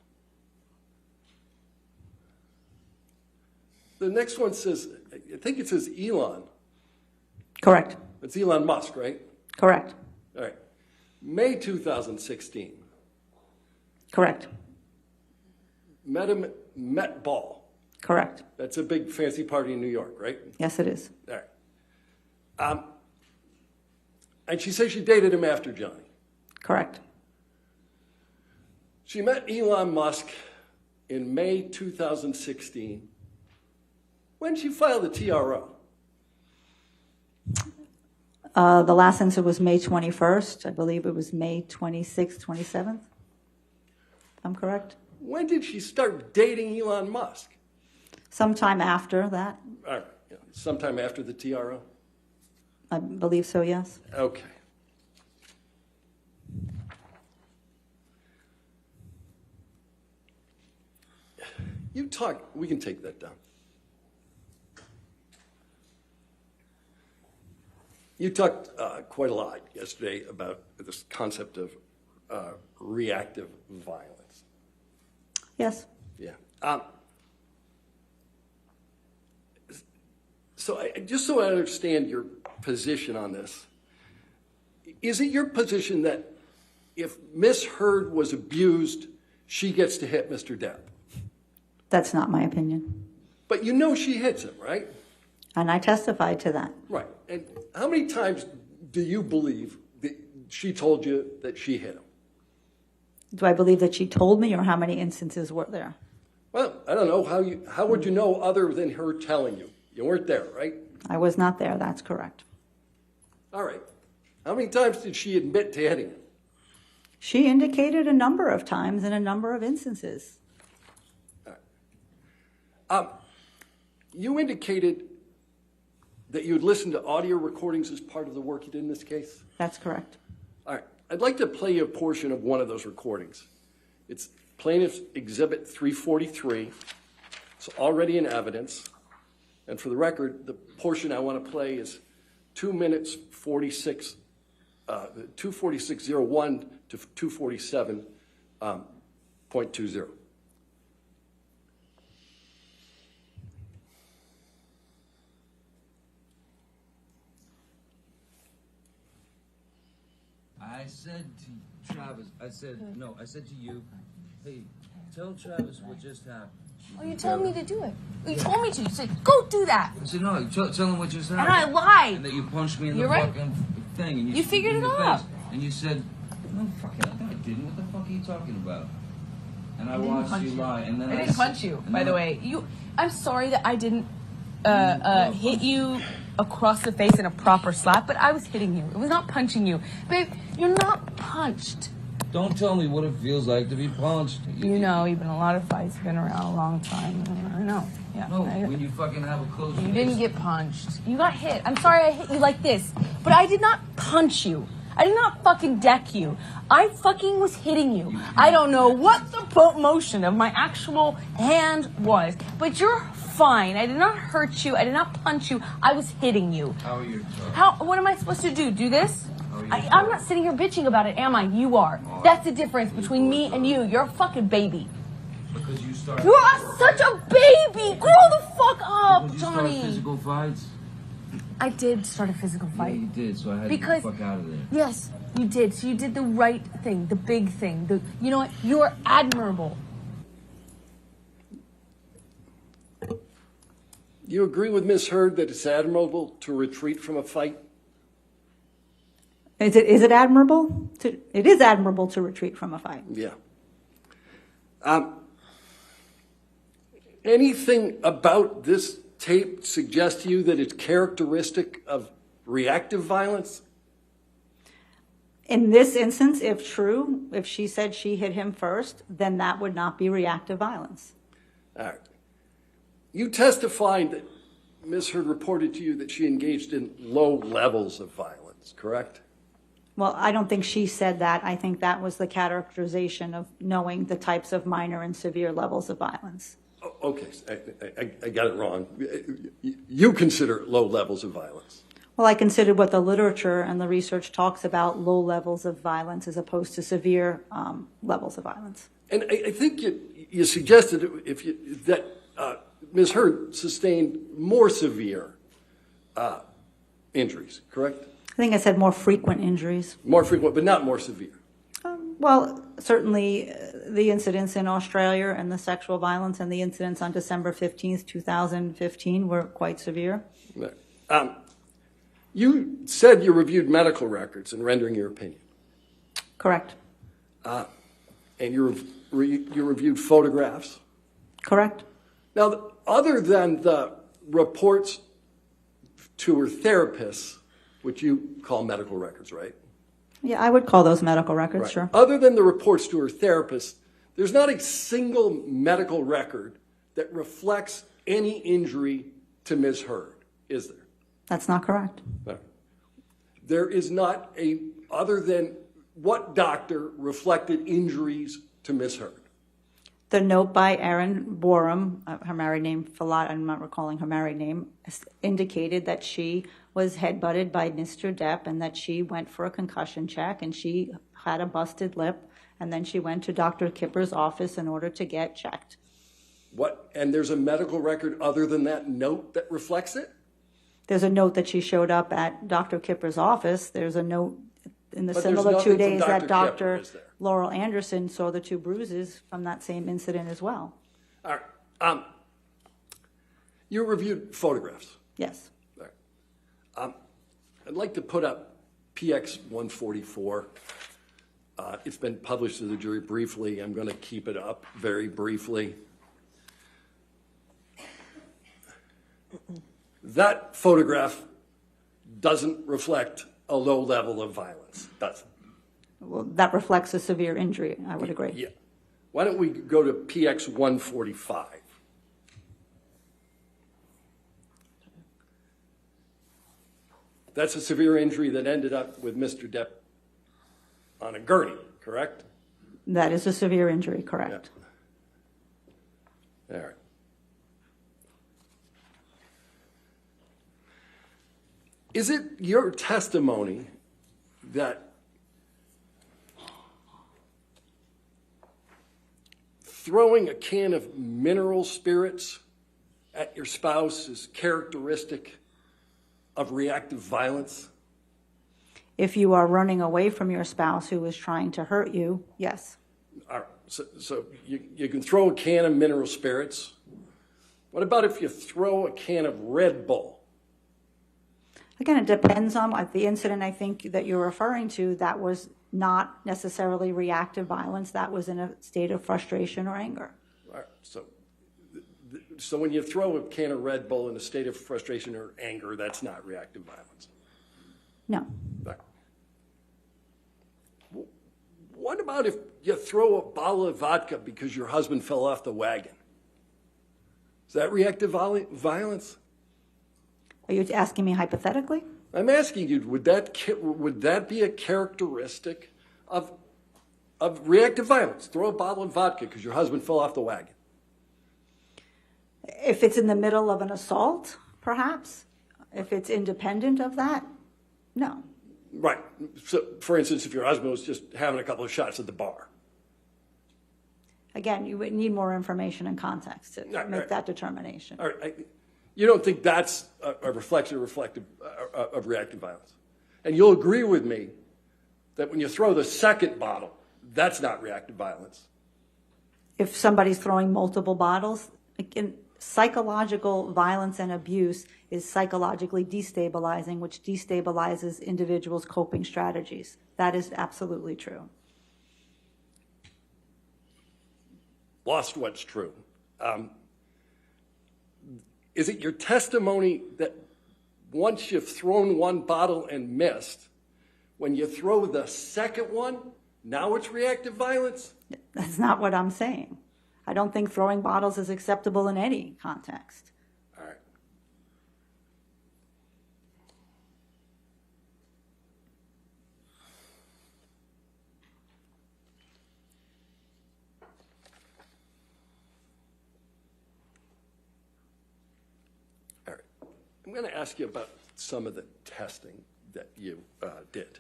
Speaker 3: The next one says, I think it says Elon.
Speaker 2: Correct.
Speaker 3: It's Elon Musk, right?
Speaker 2: Correct.
Speaker 3: All right. May 2016.
Speaker 2: Correct.
Speaker 3: Met Ball.
Speaker 2: Correct.
Speaker 3: That's a big fancy party in New York, right?
Speaker 2: Yes, it is.
Speaker 3: All right. And she says she dated him after Johnny.
Speaker 2: Correct.
Speaker 3: She met Elon Musk in May 2016. When did she file the TRO?
Speaker 2: The last answer was May 21st. I believe it was May 26th, 27th. If I'm correct.
Speaker 3: When did she start dating Elon Musk?
Speaker 2: Sometime after that.
Speaker 3: All right. Yeah. Sometime after the TRO?
Speaker 2: I believe so, yes.
Speaker 3: Okay. We can take that down. You talked quite a lot yesterday about this concept of reactive violence.
Speaker 2: Yes.
Speaker 3: Yeah. Just so I understand your position on this, is it your position that if Miss Heard was abused, she gets to hit Mr. Depp?
Speaker 2: That's not my opinion.
Speaker 3: But you know she hits him, right?
Speaker 2: And I testified to that.
Speaker 3: Right. And how many times do you believe that she told you that she hit him?
Speaker 2: Do I believe that she told me, or how many instances were there?
Speaker 3: Well, I don't know. How would you know other than her telling you? You weren't there, right?
Speaker 2: I was not there, that's correct.
Speaker 3: All right. How many times did she admit to hitting him?
Speaker 2: She indicated a number of times in a number of instances.
Speaker 3: You indicated that you had listened to audio recordings as part of the work you did in this case?
Speaker 2: That's correct.
Speaker 3: All right. I'd like to play you a portion of one of those recordings. It's Plaintiff's Exhibit 343. It's already in evidence. And for the record, the portion I want to play is 2 minutes 46, 246.01 to 247.20.
Speaker 5: I said to Travis, I said to you, hey, tell Travis what just happened.
Speaker 6: Oh, you told me to do it. You told me to. You said, go do that.
Speaker 5: I said, no, tell him what just happened.
Speaker 6: And I lied.
Speaker 5: And that you punched me in the
Speaker 6: You're right.
Speaker 5: fucking thing. And
Speaker 6: You figured
Speaker 5: in
Speaker 6: it
Speaker 5: the
Speaker 6: out.
Speaker 5: face. And you said, no, fucking, I didn't. What the fuck are you talking about? And I watched you lie. And then
Speaker 6: I didn't punch you, by the way. I'm sorry that I didn't hit you across the face in a proper slap, but I was hitting you. It was not punching you. Babe, you're not punched.
Speaker 5: Don't tell me what it feels like to be punched.
Speaker 6: You know, you've been in a lot of fights, been around a long time. I know. Yeah.
Speaker 5: No, when you fucking have a close
Speaker 6: You
Speaker 5: face.
Speaker 6: didn't get punched. You got hit. I'm sorry I hit you like this, but I did not punch you. I did not fucking deck you. I fucking was hitting you. I don't know what the motion of my actual hand was, but you're fine. I did not hurt you. I did not punch you. I was hitting you.
Speaker 5: How are you?
Speaker 6: What am I supposed to do? Do this? I'm not sitting here bitching about it, am I? You are. That's the difference between me and you. You're a fucking baby.
Speaker 5: Because you started.
Speaker 6: You are such a baby. Grow the fuck up,
Speaker 5: Because you
Speaker 6: Johnny.
Speaker 5: started physical fights.
Speaker 6: I did start a physical
Speaker 5: Yeah,
Speaker 6: fight.
Speaker 5: you did, so I had
Speaker 6: Because-
Speaker 5: to get the fuck out of there.
Speaker 6: Yes, you did. So you did the right thing, the big thing. You know what? You're admirable.
Speaker 3: You agree with Ms. Heard that it's admirable to retreat from a fight?
Speaker 2: Is it admirable? It is admirable to retreat from a fight.
Speaker 3: Yeah. Anything about this tape suggest to you that it's characteristic of reactive violence?
Speaker 2: In this instance, if true, if she said she hit him first, then that would not be reactive violence.
Speaker 3: All right. You testified that Ms. Heard reported to you that she engaged in low levels of violence, correct?
Speaker 2: Well, I don't think she said that. I think that was the characterization of knowing the types of minor and severe levels of violence.
Speaker 3: Okay, I got it wrong. You consider it low levels of violence.
Speaker 2: Well, I considered what the literature and the research talks about low levels of violence as opposed to severe levels of violence.
Speaker 3: And I think you suggested that Ms. Heard sustained more severe injuries, correct?
Speaker 2: I think I said more frequent injuries.
Speaker 3: More frequent, but not more severe.
Speaker 2: Well, certainly the incidents in Australia and the sexual violence and the incidents on December 15th, 2015 were quite severe.
Speaker 3: You said you reviewed medical records in rendering your opinion.
Speaker 2: Correct.
Speaker 3: And you reviewed photographs.
Speaker 2: Correct.
Speaker 3: Now, other than the reports to her therapists, which you call medical records, right?
Speaker 2: Yeah, I would call those medical records,
Speaker 3: Right.
Speaker 2: sure.
Speaker 3: Other than the reports to her therapist, there's not a single medical record that reflects any injury to Ms. Heard, is there?
Speaker 2: That's not correct.
Speaker 3: No. there is not a, other than what doctor reflected injuries to Miss Heard?
Speaker 2: The note by Erin Borum, her married name, I'm not recalling her married name, indicated that she was headbutted by Mr. Depp and that she went for a concussion check and she had a busted lip, and then she went to Dr. Kipper's office in order to get checked.
Speaker 3: What? And there's a medical record other than that note that reflects it?
Speaker 2: There's a note that she showed up at Dr. Kipper's office. There's a note in the
Speaker 3: But there's
Speaker 2: similar
Speaker 3: nothing
Speaker 2: 2
Speaker 3: from
Speaker 2: days
Speaker 3: Dr.
Speaker 2: that
Speaker 3: Kipper,
Speaker 2: Dr.
Speaker 3: is there?
Speaker 2: Laurel Anderson saw the 2 bruises from that same incident as well.
Speaker 3: All right. You reviewed photographs.
Speaker 2: Yes.
Speaker 3: All right. I'd like to put up PX 144. It's been published to the jury briefly. I'm going to keep it up very briefly. That photograph doesn't reflect a low level of violence, does it?
Speaker 2: Well, that reflects a severe injury, I would agree.
Speaker 3: Yeah. Why don't we go to PX 145? That's a severe injury that ended up with Mr. Depp on a gurney, correct?
Speaker 2: That is a severe injury, correct.
Speaker 3: Yeah. All right. Is it your testimony that throwing a can of mineral spirits at your spouse is characteristic of reactive violence?
Speaker 2: If you are running away from your spouse who is trying to hurt you, yes.
Speaker 3: All right. So you can throw a can of mineral spirits. What about if you throw a can of Red Bull?
Speaker 2: Again, it depends on the incident I think that you're referring to. That was not necessarily reactive violence. That was in a state of frustration or anger.
Speaker 3: All right. So when you throw a can of Red Bull in a state of frustration or anger, that's not reactive violence.
Speaker 2: No.
Speaker 3: Right. What about if you throw a bottle of vodka because your husband fell off the wagon? Is that reactive violence?
Speaker 2: Are you asking me hypothetically?
Speaker 3: I'm asking you, would that be a characteristic of reactive violence? Throw a bottle of vodka because your husband fell off the wagon.
Speaker 2: If it's in the middle of an assault, perhaps. If it's independent of that, no.
Speaker 3: Right. So, for instance, if your husband was just having a couple of shots at the bar.
Speaker 2: Again, you would need more information and context to make that determination.
Speaker 3: All right. You don't think that's a reflection of reactive violence? And you'll agree with me that when you throw the second bottle, that's not reactive violence.
Speaker 2: If somebody's throwing multiple bottles, again, psychological violence and abuse is psychologically destabilizing, which destabilizes individuals' coping strategies. That is absolutely true.
Speaker 3: Lost what's true. Is it your testimony that once you've thrown one bottle and missed, when you throw the second one, now it's reactive violence?
Speaker 2: That's not what I'm saying. I don't think throwing bottles is acceptable in any context.
Speaker 3: All right. All right. I'm going to ask you about some of the testing that you did.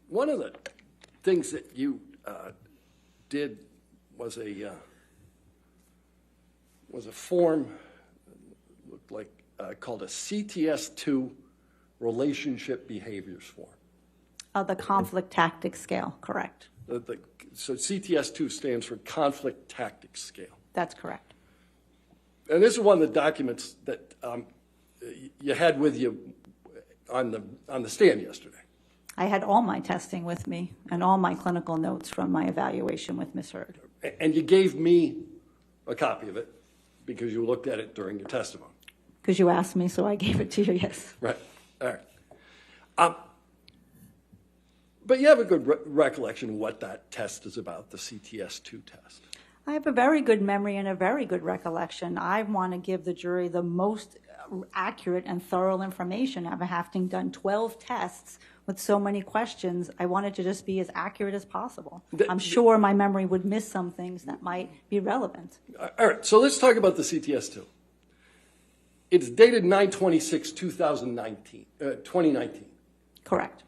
Speaker 3: One of the things that you did was a form, looked like called a CTS2 relationship behaviors form.
Speaker 2: The conflict tactics scale, correct.
Speaker 3: So CTS2 stands for conflict tactics scale.
Speaker 2: That's correct.
Speaker 3: And this is one of the documents that you had with you on the stand yesterday.
Speaker 2: I had all my testing with me and all my clinical notes from my evaluation with Ms. Heard.
Speaker 3: And you gave me a copy of it because you looked at it during your testimony.
Speaker 2: Because you asked me, so I gave it to you, yes.
Speaker 3: Right. All right. But you have a good recollection of what that test is about, the CTS2 test.
Speaker 2: I have a very good memory and a very good recollection. I want to give the jury the most accurate and thorough information. After having done 12 tests with so many questions, I wanted to just be as accurate as possible. I'm sure my memory would miss some things that might be relevant.
Speaker 3: All right, so let's talk about the CTS-2. It's dated 9/26/2019.
Speaker 2: Correct.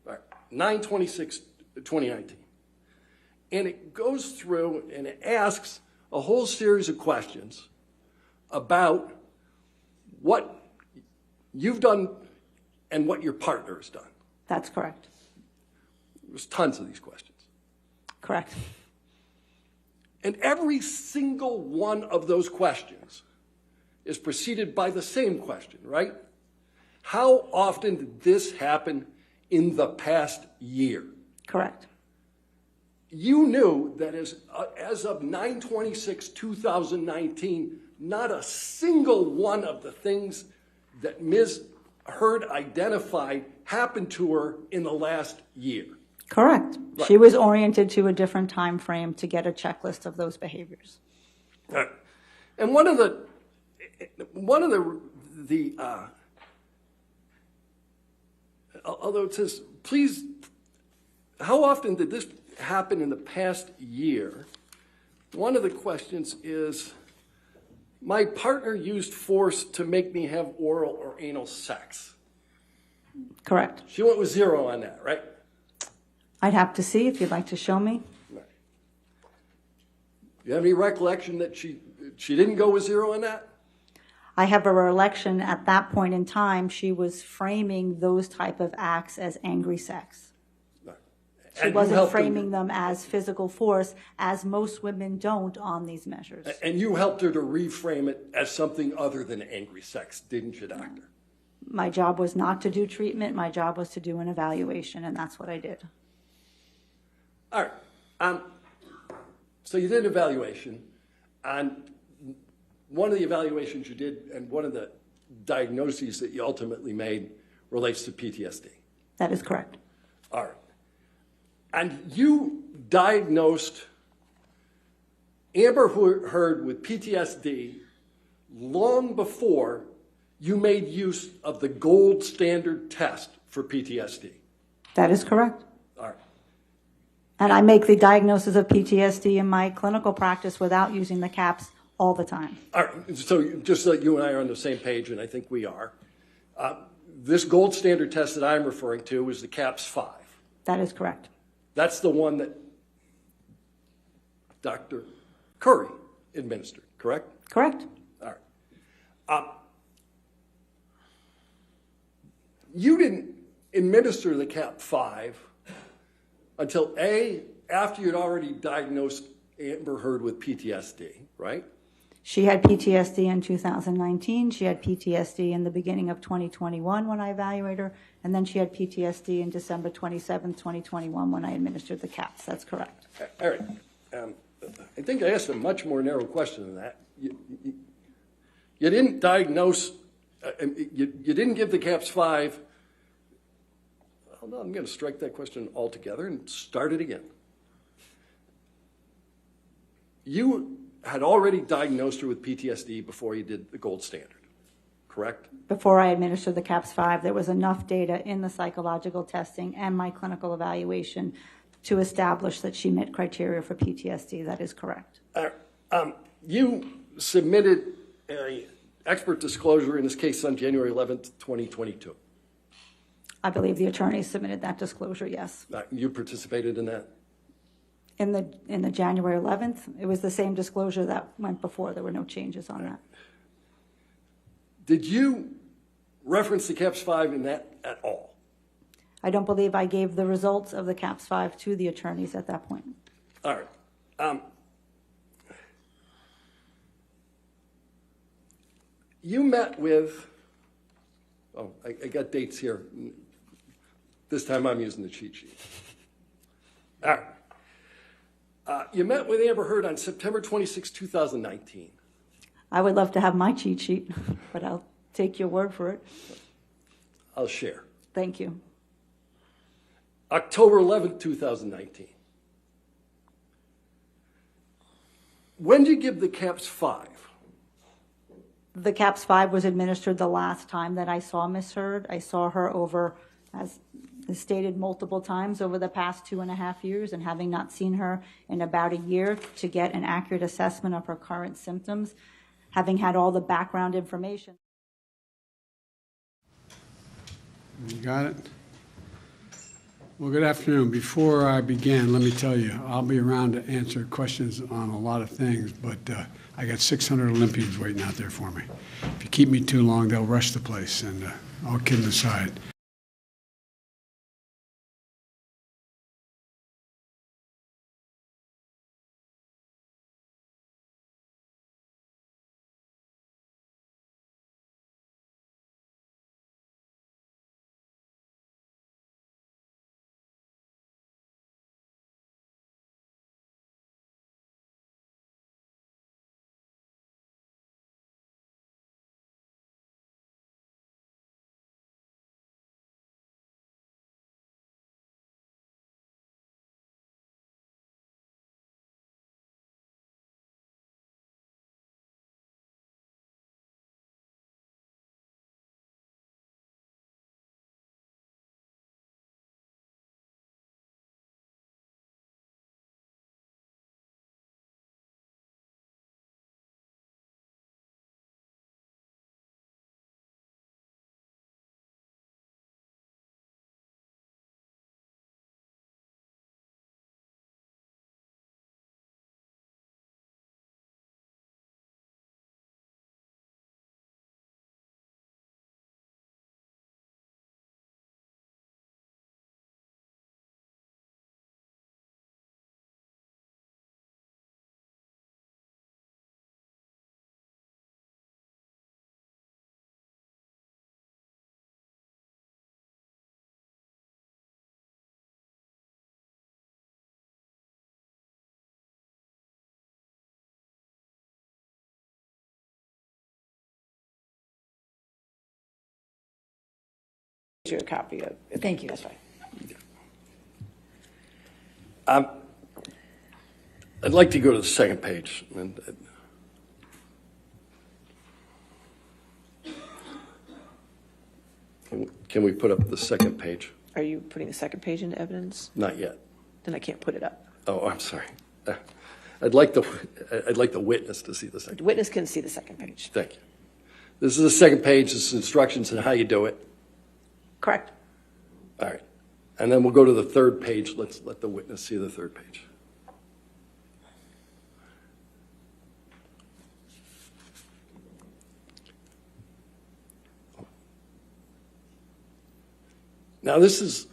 Speaker 3: All right, 9/26/2019. And it goes through and it asks a whole series of questions about what you've done and what your partner has done.
Speaker 2: That's correct.
Speaker 3: There's tons of these questions.
Speaker 2: Correct.
Speaker 3: And every single one of those questions is preceded by the same question, right? How often did this happen in the past year?
Speaker 2: Correct.
Speaker 3: You knew that as of 9/26/2019, not a single one of the things that Ms. Heard identified happened to her in the last year.
Speaker 2: Correct.
Speaker 3: Right.
Speaker 2: She was oriented to a different time frame to get a checklist of those behaviors.
Speaker 3: All right. And one of the although it says, please, how often did this happen in the past year? One of the questions is, my partner used force to make me have oral or anal sex.
Speaker 2: Correct.
Speaker 3: She went with 0 on that, right?
Speaker 2: I'd have to see if you'd like to show me.
Speaker 3: Right. You have any recollection that she didn't go with 0 on that?
Speaker 2: I have a recollection at that point in time, she was framing those type of acts as angry sex. She wasn't framing them as physical force, as most women don't on these measures.
Speaker 3: And you helped her to reframe it as something other than angry sex, didn't you, doctor?
Speaker 2: My job was not to do treatment. My job was to do an evaluation, and that's what I did.
Speaker 3: All right. So you did an evaluation, and one of the evaluations you did and one of the diagnoses that you ultimately made relates to PTSD.
Speaker 2: That is correct.
Speaker 3: All right. And you diagnosed Amber Heard with PTSD long before you made use of the gold standard test for PTSD.
Speaker 2: That is correct.
Speaker 3: All right.
Speaker 2: And I make the diagnosis of PTSD in my clinical practice without using the CAPS all the time.
Speaker 3: All right. So just so you and I are on the same page, and I think we are, this gold standard test that I'm referring to is the CAPS-5.
Speaker 2: That is correct.
Speaker 3: That's the one that Dr. Curry administered, correct?
Speaker 2: Correct.
Speaker 3: All right. You didn't administer the CAP-5 until after you'd already diagnosed Amber Heard with PTSD, right?
Speaker 2: She had PTSD in 2019. She had PTSD in the beginning of 2021 when I evaluated her. And then she had PTSD in December 27, 2021 when I administered the CAPS. That's correct.
Speaker 3: All right. I think I asked a much more narrow question than that. You didn't diagnose, you didn't give the CAPS-5. Hold on, I'm going to strike that question altogether and start it again. You had already diagnosed her with PTSD before you did the gold standard, correct?
Speaker 2: Before I administered the CAPS-5, there was enough data in the psychological testing and my clinical evaluation to establish that she met criteria for PTSD. That is correct.
Speaker 3: You submitted an expert disclosure in this case on January 11th, 2022.
Speaker 2: I believe the attorney submitted that disclosure, yes.
Speaker 3: You participated in that?
Speaker 2: In the January 11th, it was the same disclosure that went before. There were no changes on that.
Speaker 3: Did you reference the CAPS-5 in that at all?
Speaker 2: I don't believe I gave the results of the CAPS-5 to the attorneys at that point.
Speaker 3: All right. You met with, I got dates here. This time I'm using the cheat sheet. All right. You met with Amber Heard on September 26, 2019.
Speaker 2: I would love to have my cheat sheet, but I'll take your word for it.
Speaker 3: I'll share.
Speaker 2: Thank you.
Speaker 3: October 11, 2019. When did you give the caps 5?
Speaker 2: The CAPS 5 was administered the last time that I saw Ms. Hurd. I saw her over, as stated multiple times, over the past 2.5 years, and having not seen her in about a year to get an accurate assessment of her current symptoms, having had all the background information.
Speaker 7: You got it? Well, good afternoon. Before I begin, let me tell you, I'll be around to answer questions on a lot of things, but I got 600 Olympians waiting out there for me. If you keep me too long, they'll rush the place, and all kidding aside.
Speaker 1: Your copy of it.
Speaker 2: Thank you.
Speaker 1: That's fine.
Speaker 3: I'd like to go to the second page. And, can we put up the second page?
Speaker 1: Are you putting the second page into evidence?
Speaker 3: Not yet.
Speaker 1: Then I can't put it up.
Speaker 3: Oh, I'm sorry. I'd like the witness to see the second.
Speaker 1: The witness can see the second page.
Speaker 3: Thank you. This is the second page. This is instructions on how you do it.
Speaker 1: Correct.
Speaker 3: All right. And then we'll go to the third page. Let's let the witness see the third page. Now, this is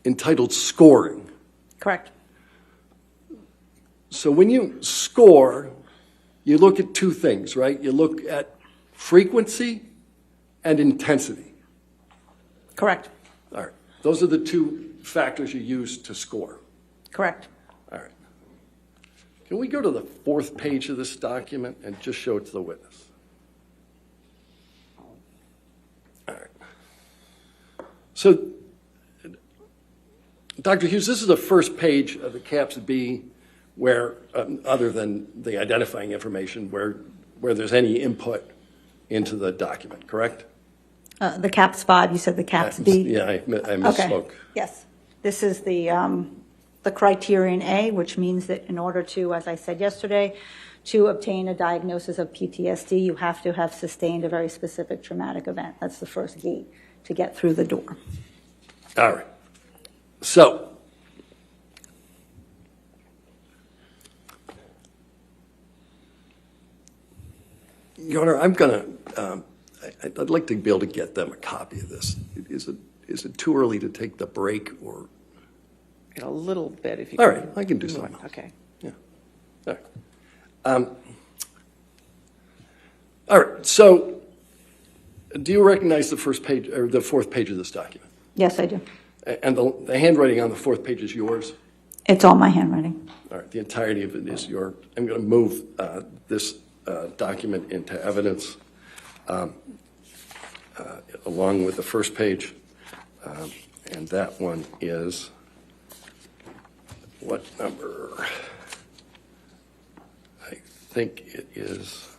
Speaker 3: entitled scoring.
Speaker 1: Correct.
Speaker 3: So when you score, you look at two things, right? You look at frequency and intensity.
Speaker 1: Correct.
Speaker 3: All right. Those are the two factors you use to score.
Speaker 1: Correct.
Speaker 3: All right. Can we go to the fourth page of this document and just show it to the witness? All right. So, Dr. Hughes, this is the first page of the CAPS B where, other than the identifying information, where there's any input into the document, correct?
Speaker 2: The CAPS 5, you said the CAPS B?
Speaker 3: Yeah, I misspoke.
Speaker 2: Okay, yes. This is the criterion A, which means that in order to, as I said yesterday, to obtain a diagnosis of PTSD, you have to have sustained a very specific traumatic event. That's the first gate to get through the door.
Speaker 3: All right. So, Your Honor, I'm going to, I'd like to be able to get them a copy of this. Is it too early to take the break or?
Speaker 1: In a little bit, if you
Speaker 3: All
Speaker 1: can.
Speaker 3: right, I can do something else.
Speaker 1: Okay.
Speaker 3: Yeah. All right. So, do you recognize the first page or the fourth page of this document?
Speaker 2: Yes, I do.
Speaker 3: And the handwriting on the fourth page is yours?
Speaker 2: It's all my handwriting.
Speaker 3: All right. The entirety of it is yours. I'm going to move this document into evidence along with the first page. And that one is what number? think it is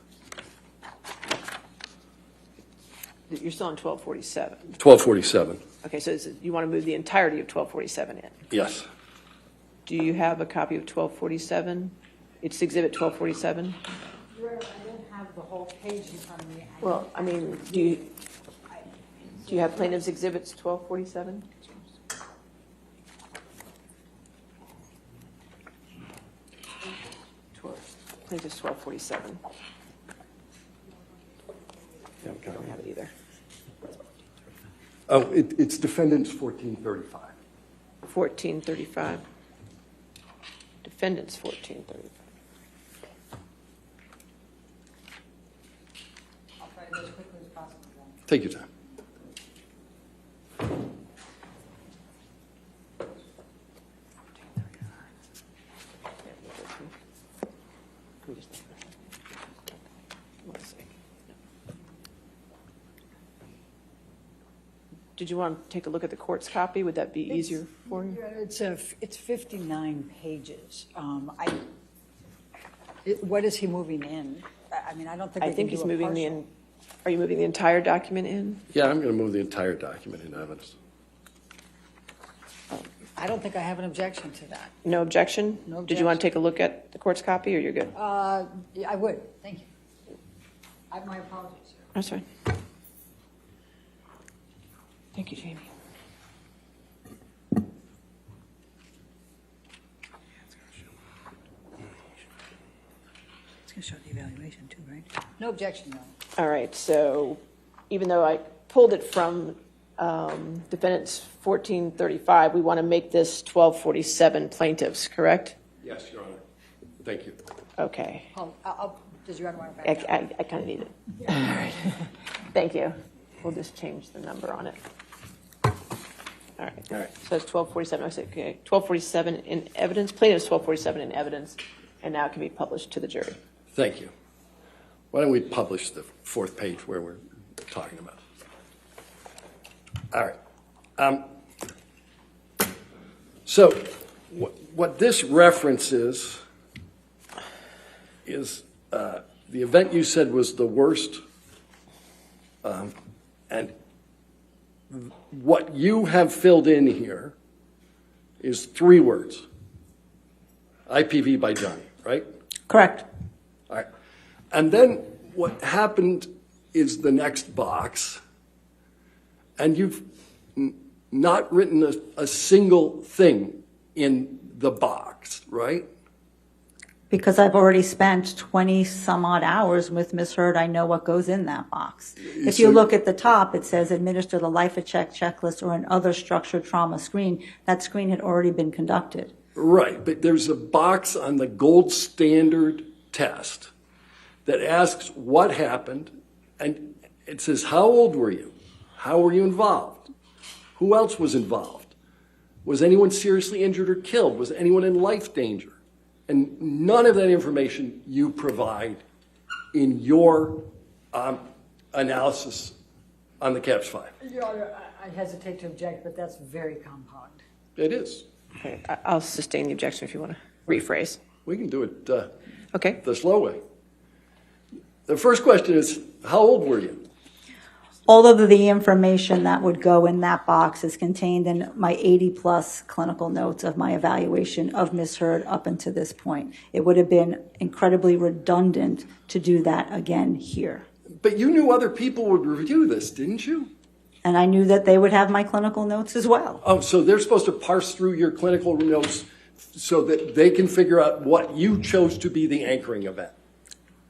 Speaker 1: You're still on 1247.
Speaker 3: 1247.
Speaker 1: Okay, so you want to move the entirety of 1247 in.
Speaker 3: Yes.
Speaker 1: Do you have a copy of 1247? It's Exhibit 1247?
Speaker 4: I don't have the whole page in front of me.
Speaker 1: Well, I mean, do you have plaintiff's exhibits 1247? Plaintiff's 1247.
Speaker 3: Yeah,
Speaker 1: I don't have it either.
Speaker 3: Oh, it's defendants 1435.
Speaker 1: 1435. Defendants 1435.
Speaker 4: I'll try to go as quickly as possible then.
Speaker 3: Take your time.
Speaker 1: Did you want to take a look at the court's copy? Would that be easier for you?
Speaker 4: Yeah, it's 59 pages. What is he moving in? I mean, I don't think we
Speaker 1: I
Speaker 4: can
Speaker 1: think
Speaker 4: do
Speaker 1: he's
Speaker 4: a
Speaker 1: moving
Speaker 4: partial.
Speaker 1: are you moving the entire document in?
Speaker 3: Yeah, I'm going to move the entire document into evidence.
Speaker 4: I don't think I have an objection to that.
Speaker 1: No objection?
Speaker 4: No
Speaker 1: Did you want to
Speaker 4: objection.
Speaker 1: take a look at the court's copy, or you're good?
Speaker 4: Yeah, I would, thank you. My apologies, sir.
Speaker 1: That's fine. Thank you, Jamie.
Speaker 4: It's going to show the evaluation too, right? No objection, no.
Speaker 1: All right, so even though I pulled it from defendants 1435, we want to make this 1247 plaintiffs, correct?
Speaker 3: Yes, Your Honor. Thank you.
Speaker 1: Okay.
Speaker 4: Does your Honor want to back up?
Speaker 1: I kind of need it. All right. Thank you. We'll just change the number on it. All right. So it's 1247. I said, okay, 1247 in evidence. Plaintiff's 1247 in evidence, and now it can be published to the jury.
Speaker 3: Thank you. Why don't we publish the fourth page where we're talking about? All right. So what this references is the event you said was the worst, and what you have filled in here is 3 words. IPV by Johnny, right?
Speaker 2: Correct.
Speaker 3: All right. And then what happened is the next box, and you've not written a single thing in the box, right?
Speaker 2: Because I've already spent 20 some odd hours with Ms. Hurd, I know what goes in that box. If you look at the top, it says administer the life check checklist or an other structured trauma screen. That screen had already been conducted.
Speaker 3: Right, but there's a box on the gold standard test that asks what happened, and it says, how old were you? How were you involved? Who else was involved? Was anyone seriously injured or killed? Was anyone in life danger? And none of that information you provide in your analysis on the CAPS 5.
Speaker 4: Your Honor, I hesitate to object, but that's very compound.
Speaker 3: It is.
Speaker 1: Okay, I'll sustain the objection if you want to rephrase.
Speaker 3: We can do it
Speaker 1: Okay.
Speaker 3: the slow way. The first question is, how old were you?
Speaker 2: All of the information that would go in that box is contained in my 80-plus clinical notes of my evaluation of Ms. Hurd up until this point. It would have been incredibly redundant to do that again here.
Speaker 3: But you knew other people would review this, didn't you?
Speaker 2: And I knew that they would have my clinical notes as well.
Speaker 3: Oh, so they're supposed to parse through your clinical notes so that they can figure out what you chose to be the anchoring event.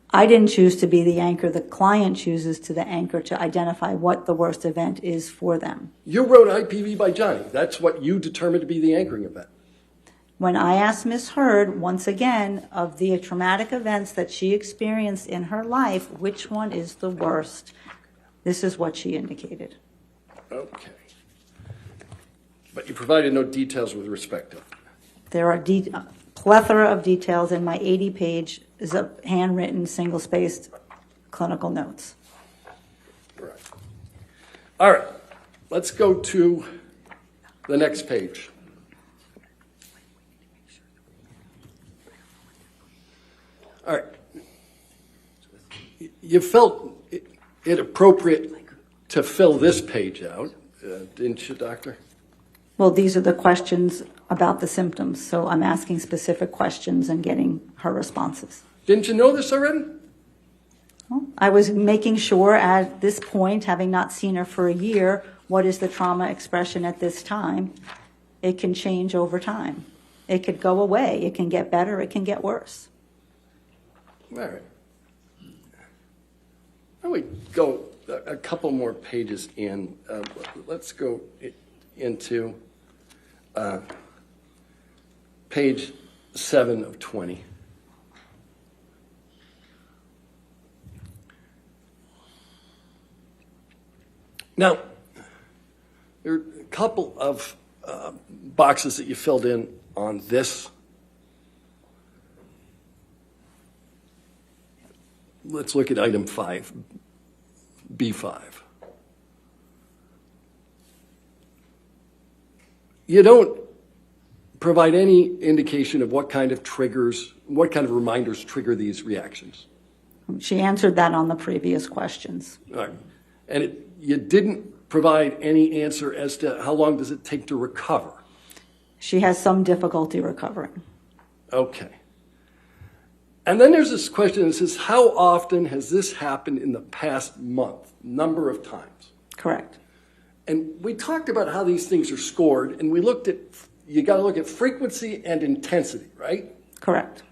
Speaker 2: I didn't choose to be the anchor. The client chooses to the anchor to identify what the worst event is for them.
Speaker 3: You wrote IPV by Johnny. That's what you determined to be the anchoring event.
Speaker 2: When I asked Ms. Hurd, once again, of the traumatic events that she experienced in her life, which one is the worst, this is what she indicated.
Speaker 3: Okay. But you provided no details with respect to it.
Speaker 2: There are plethora of details in my 80-page handwritten, single-spaced clinical notes.
Speaker 3: Right. All right. Let's go to the next page. All right. you felt it appropriate to fill this page out, didn't you, Doctor?
Speaker 2: Well, these are the questions about the symptoms, so I'm asking specific questions and getting her responses.
Speaker 3: Didn't you know this already?
Speaker 2: Well, I was making sure at this point, having not seen her for a year, what is the trauma expression at this time? It can change over time. It could go away. It can get better. It can get worse.
Speaker 3: All right. Why don't we go a couple more pages in? Let's go into page 7 of 20. Now, there are a couple of boxes that you filled in on this. Let's look at item 5, B5. You don't provide any indication of what kind of reminders trigger these reactions.
Speaker 2: She answered that on the previous questions.
Speaker 3: All right. And you didn't provide any answer as to how long does it take to recover.
Speaker 2: She has some difficulty recovering.
Speaker 3: Okay. And then there's this question that says, how often has this happened in the past month? Number of times.
Speaker 2: Correct.
Speaker 3: And we talked about how these things are scored, and we looked at, you got to look at frequency and intensity, right?
Speaker 2: Correct.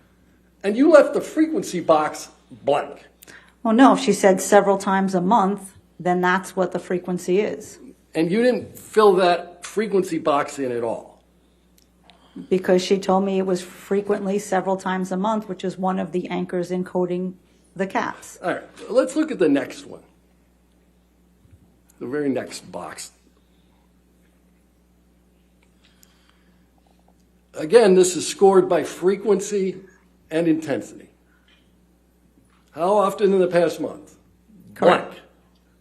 Speaker 3: And you left the frequency box blank.
Speaker 2: Well, no, if she said several times a month, then that's what the frequency is.
Speaker 3: And you didn't fill that frequency box in at all.
Speaker 2: Because she told me it was frequently several times a month, which is one of the anchors encoding the caps.
Speaker 3: All right, let's look at the next one. The very next box. Again, this is scored by frequency and intensity. How often in the past month?
Speaker 2: Correct.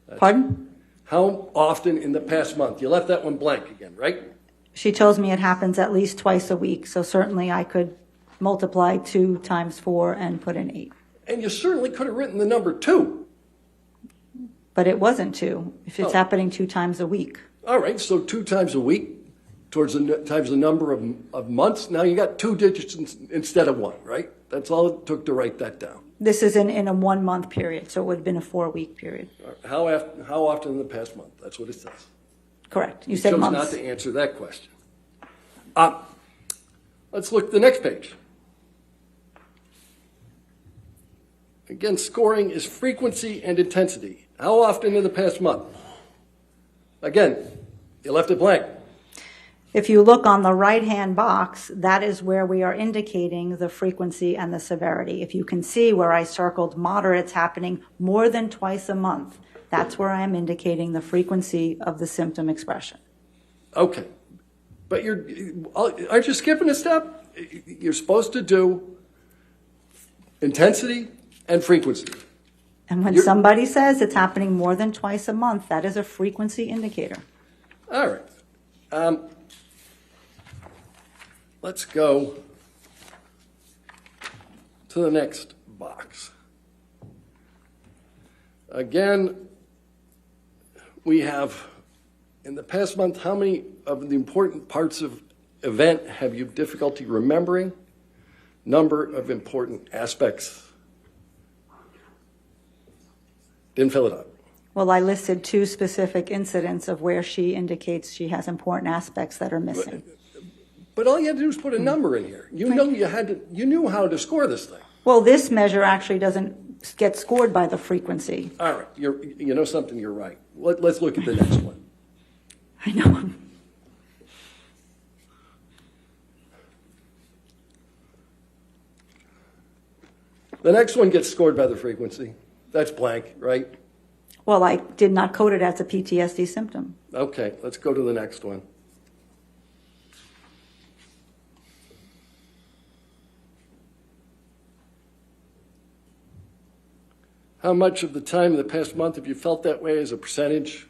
Speaker 3: Blank.
Speaker 2: Pardon?
Speaker 3: How often in the past month? You left that one blank again, right?
Speaker 2: She tells me it happens at least twice a week, so certainly I could multiply 2 times 4 and put in 8.
Speaker 3: And you certainly could have written the number 2.
Speaker 2: But it wasn't 2, if it's happening 2 times a week.
Speaker 3: All right, so 2 times a week times the number of months. Now you got 2 digits instead of 1, right? That's all it took to write that down.
Speaker 2: This is in a 1-month period, so it would have been a 4-week period.
Speaker 3: How often in the past month? That's what it says.
Speaker 2: Correct. You
Speaker 3: You
Speaker 2: said
Speaker 3: chose
Speaker 2: months.
Speaker 3: not to answer that question. Let's look at the next page. Again, scoring is frequency and intensity. How often in the past month? Again, you left it blank.
Speaker 2: If you look on the right-hand box, that is where we are indicating the frequency and the severity. If you can see where I circled moderates happening more than twice a month, that's where I am indicating the frequency of the symptom expression.
Speaker 3: Okay. But aren't you skipping a step? You're supposed to do intensity and frequency.
Speaker 2: And when somebody says it's happening more than twice a month, that is a frequency indicator.
Speaker 3: All right. Let's go to the next box. Again, we have, in the past month, how many of the important parts of event have you difficulty remembering? Number of important aspects. Didn't fill it up.
Speaker 2: Well, I listed 2 specific incidents of where she indicates she has important aspects that are missing.
Speaker 3: But all you had to do was put a number in here. You knew how to score this thing.
Speaker 2: Well, this measure actually doesn't get scored by the frequency.
Speaker 3: All right, you know something, you're right. Let's look at the next one.
Speaker 2: I know.
Speaker 3: The next one gets scored by the frequency. That's blank, right?
Speaker 2: Well, I did not code it as a PTSD symptom.
Speaker 3: Okay, let's go to the next one. How much of the time in the past month have you felt that way as a percentage?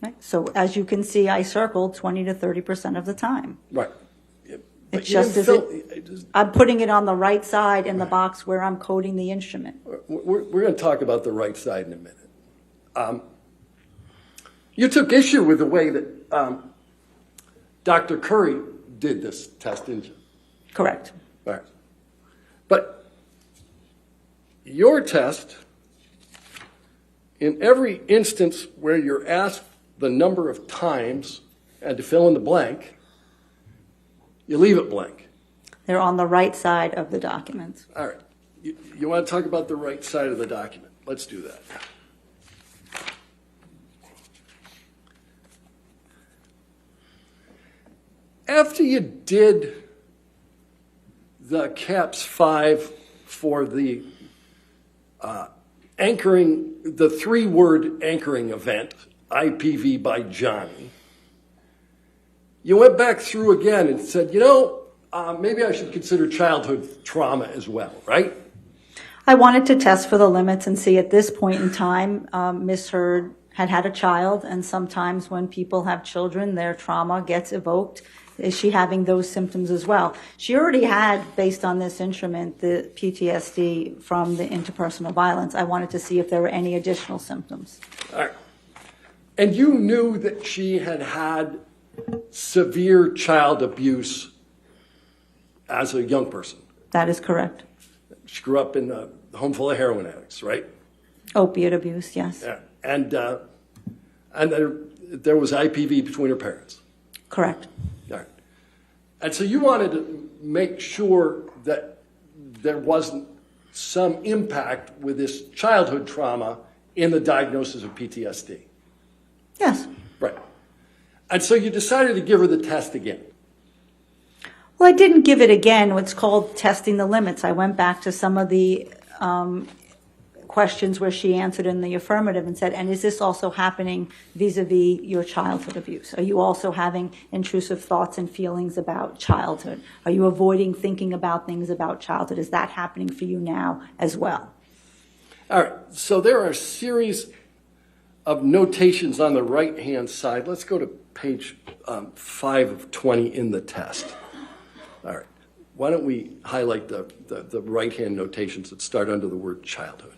Speaker 2: Right? So as you can see, I circled 20 to 30% of the time.
Speaker 3: Right.
Speaker 2: It's
Speaker 3: you
Speaker 2: just
Speaker 3: didn't
Speaker 2: I'm putting it on the right side in the box where I'm coding the instrument.
Speaker 3: We're going to talk about the right side in a minute. You took issue with the way that Dr. Curry did this test, didn't you?
Speaker 2: Correct.
Speaker 3: All right. But your test, in every instance where you're asked the number of times and to fill in the blank, you leave it blank.
Speaker 2: They're on the right side of the document.
Speaker 3: All right. You want to talk about the right side of the document? Let's do that. After you did the CAPS 5 for the anchoring, the 3-word anchoring event, IPV by Johnny, you went back through again and said, maybe I should consider childhood trauma as well, right?
Speaker 2: I wanted to test for the limits and see at this point in time, Ms. Heard had a child, and sometimes when people have children, their trauma gets evoked. Is she having those symptoms as well? She already had, based on this instrument, the PTSD from the interpersonal violence. I wanted to see if there were any additional symptoms.
Speaker 3: All right. And you knew that she had severe child abuse as a young person.
Speaker 2: That is correct.
Speaker 3: She grew up in a home full of heroin addicts, right?
Speaker 2: Opiate abuse, yes.
Speaker 3: Yeah. And there was IPV between her parents.
Speaker 2: Correct.
Speaker 3: All right. And so you wanted to make sure that there wasn't some impact with this childhood trauma in the diagnosis of PTSD.
Speaker 2: Yes.
Speaker 3: Right. And so you decided to give her the test again.
Speaker 2: Well, I didn't give it again. What's called testing the limits. I went back to some of the questions where she answered in the affirmative and said, and is this also happening vis-a-vis your childhood abuse? Are you also having intrusive thoughts and feelings about childhood? Are you avoiding thinking about things about childhood? Is that happening for you now as well?
Speaker 3: All right. So there are a series of notations on the right-hand side. Let's go to page 5 of 20 in the test. All right. Why don't we highlight the right-hand notations that start under the word childhood?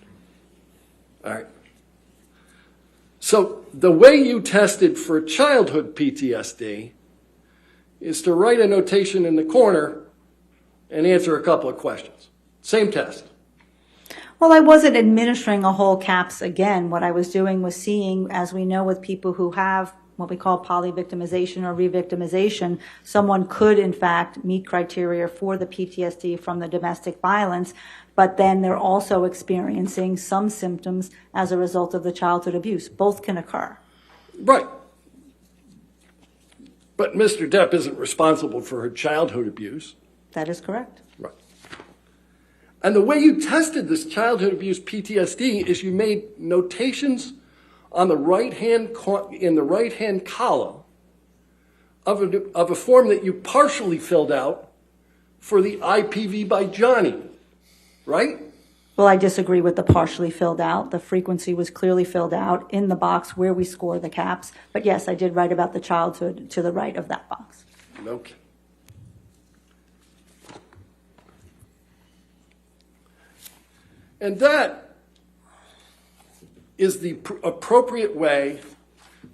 Speaker 3: All right. So the way you tested for childhood PTSD is to write a notation in the corner and answer a couple of questions. Same test.
Speaker 2: Well, I wasn't administering a whole CAPS again. What I was doing was seeing, as we know with people who have what we call polyvictimization or revictimization, someone could, in fact, meet criteria for the PTSD from the domestic violence, but then they're also experiencing some symptoms as a result of the childhood abuse. Both can occur.
Speaker 3: Right. But Mr. Depp isn't responsible for her childhood abuse.
Speaker 2: That is correct.
Speaker 3: Right. And the way you tested this childhood abuse PTSD is you made notations on the in the right-hand column of a form that you partially filled out for the IPV by Johnny, right?
Speaker 2: Well, I disagree with the partially filled out. The frequency was clearly filled out in the box where we score the CAPS. But yes, I did write about the childhood to the right of that box.
Speaker 3: Okay. And that is the appropriate way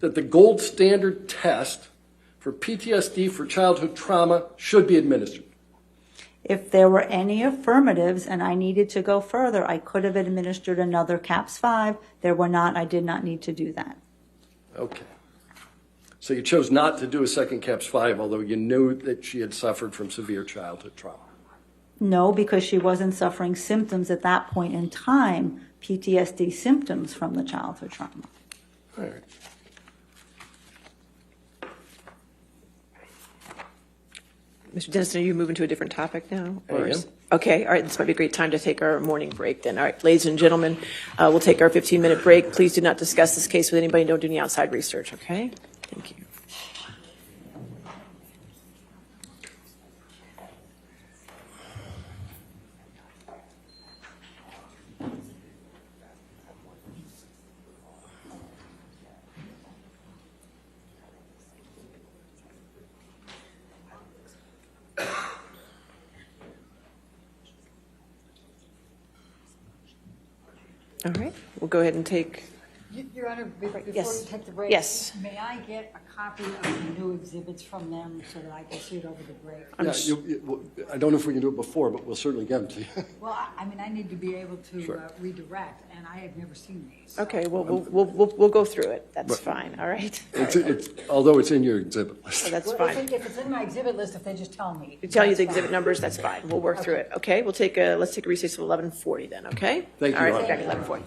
Speaker 3: that the gold standard test for PTSD for childhood trauma should be administered.
Speaker 2: If there were any affirmatives and I needed to go further, I could have administered another CAPS 5. There were not. I did not need to do that.
Speaker 3: Okay. So you chose not to do a second CAPS 5, although you knew that she had suffered from severe childhood trauma.
Speaker 2: No, because she wasn't suffering symptoms at that point in time, PTSD symptoms from the childhood trauma.
Speaker 3: All right.
Speaker 1: Mr. Dennis, are you moving to a different topic now?
Speaker 3: I am.
Speaker 1: Okay, all right, this might be a great time to take our morning break then. All right, ladies and gentlemen, we'll take our 15-minute break. Please do not discuss this case with anybody. Don't do any outside research, okay? Thank you. All right, we'll go ahead and take,
Speaker 4: Your Honor, before we
Speaker 1: yes.
Speaker 4: take the break.
Speaker 1: Yes.
Speaker 4: May I get a copy of the new exhibits from them so that I can see it over the break?
Speaker 3: I don't know if we can do it before, but we'll certainly get them to you.
Speaker 4: Well, I mean, I need to be able to
Speaker 3: Sure.
Speaker 4: redirect, and I have never seen these. so-
Speaker 1: okay, we'll go through it. That's fine, all right?
Speaker 3: Although it's in your exhibit list.
Speaker 1: So that's
Speaker 4: Well,
Speaker 1: fine.
Speaker 4: if it's in my exhibit list, if they just tell me.
Speaker 1: We tell you the
Speaker 4: that's
Speaker 1: exhibit
Speaker 4: fine.
Speaker 1: numbers, that's fine. We'll work through it, okay? Let's take a recess of 11:40 then, okay?
Speaker 3: Thank you,
Speaker 1: All
Speaker 3: Your
Speaker 1: right,
Speaker 3: Honor.
Speaker 1: back at 11:40.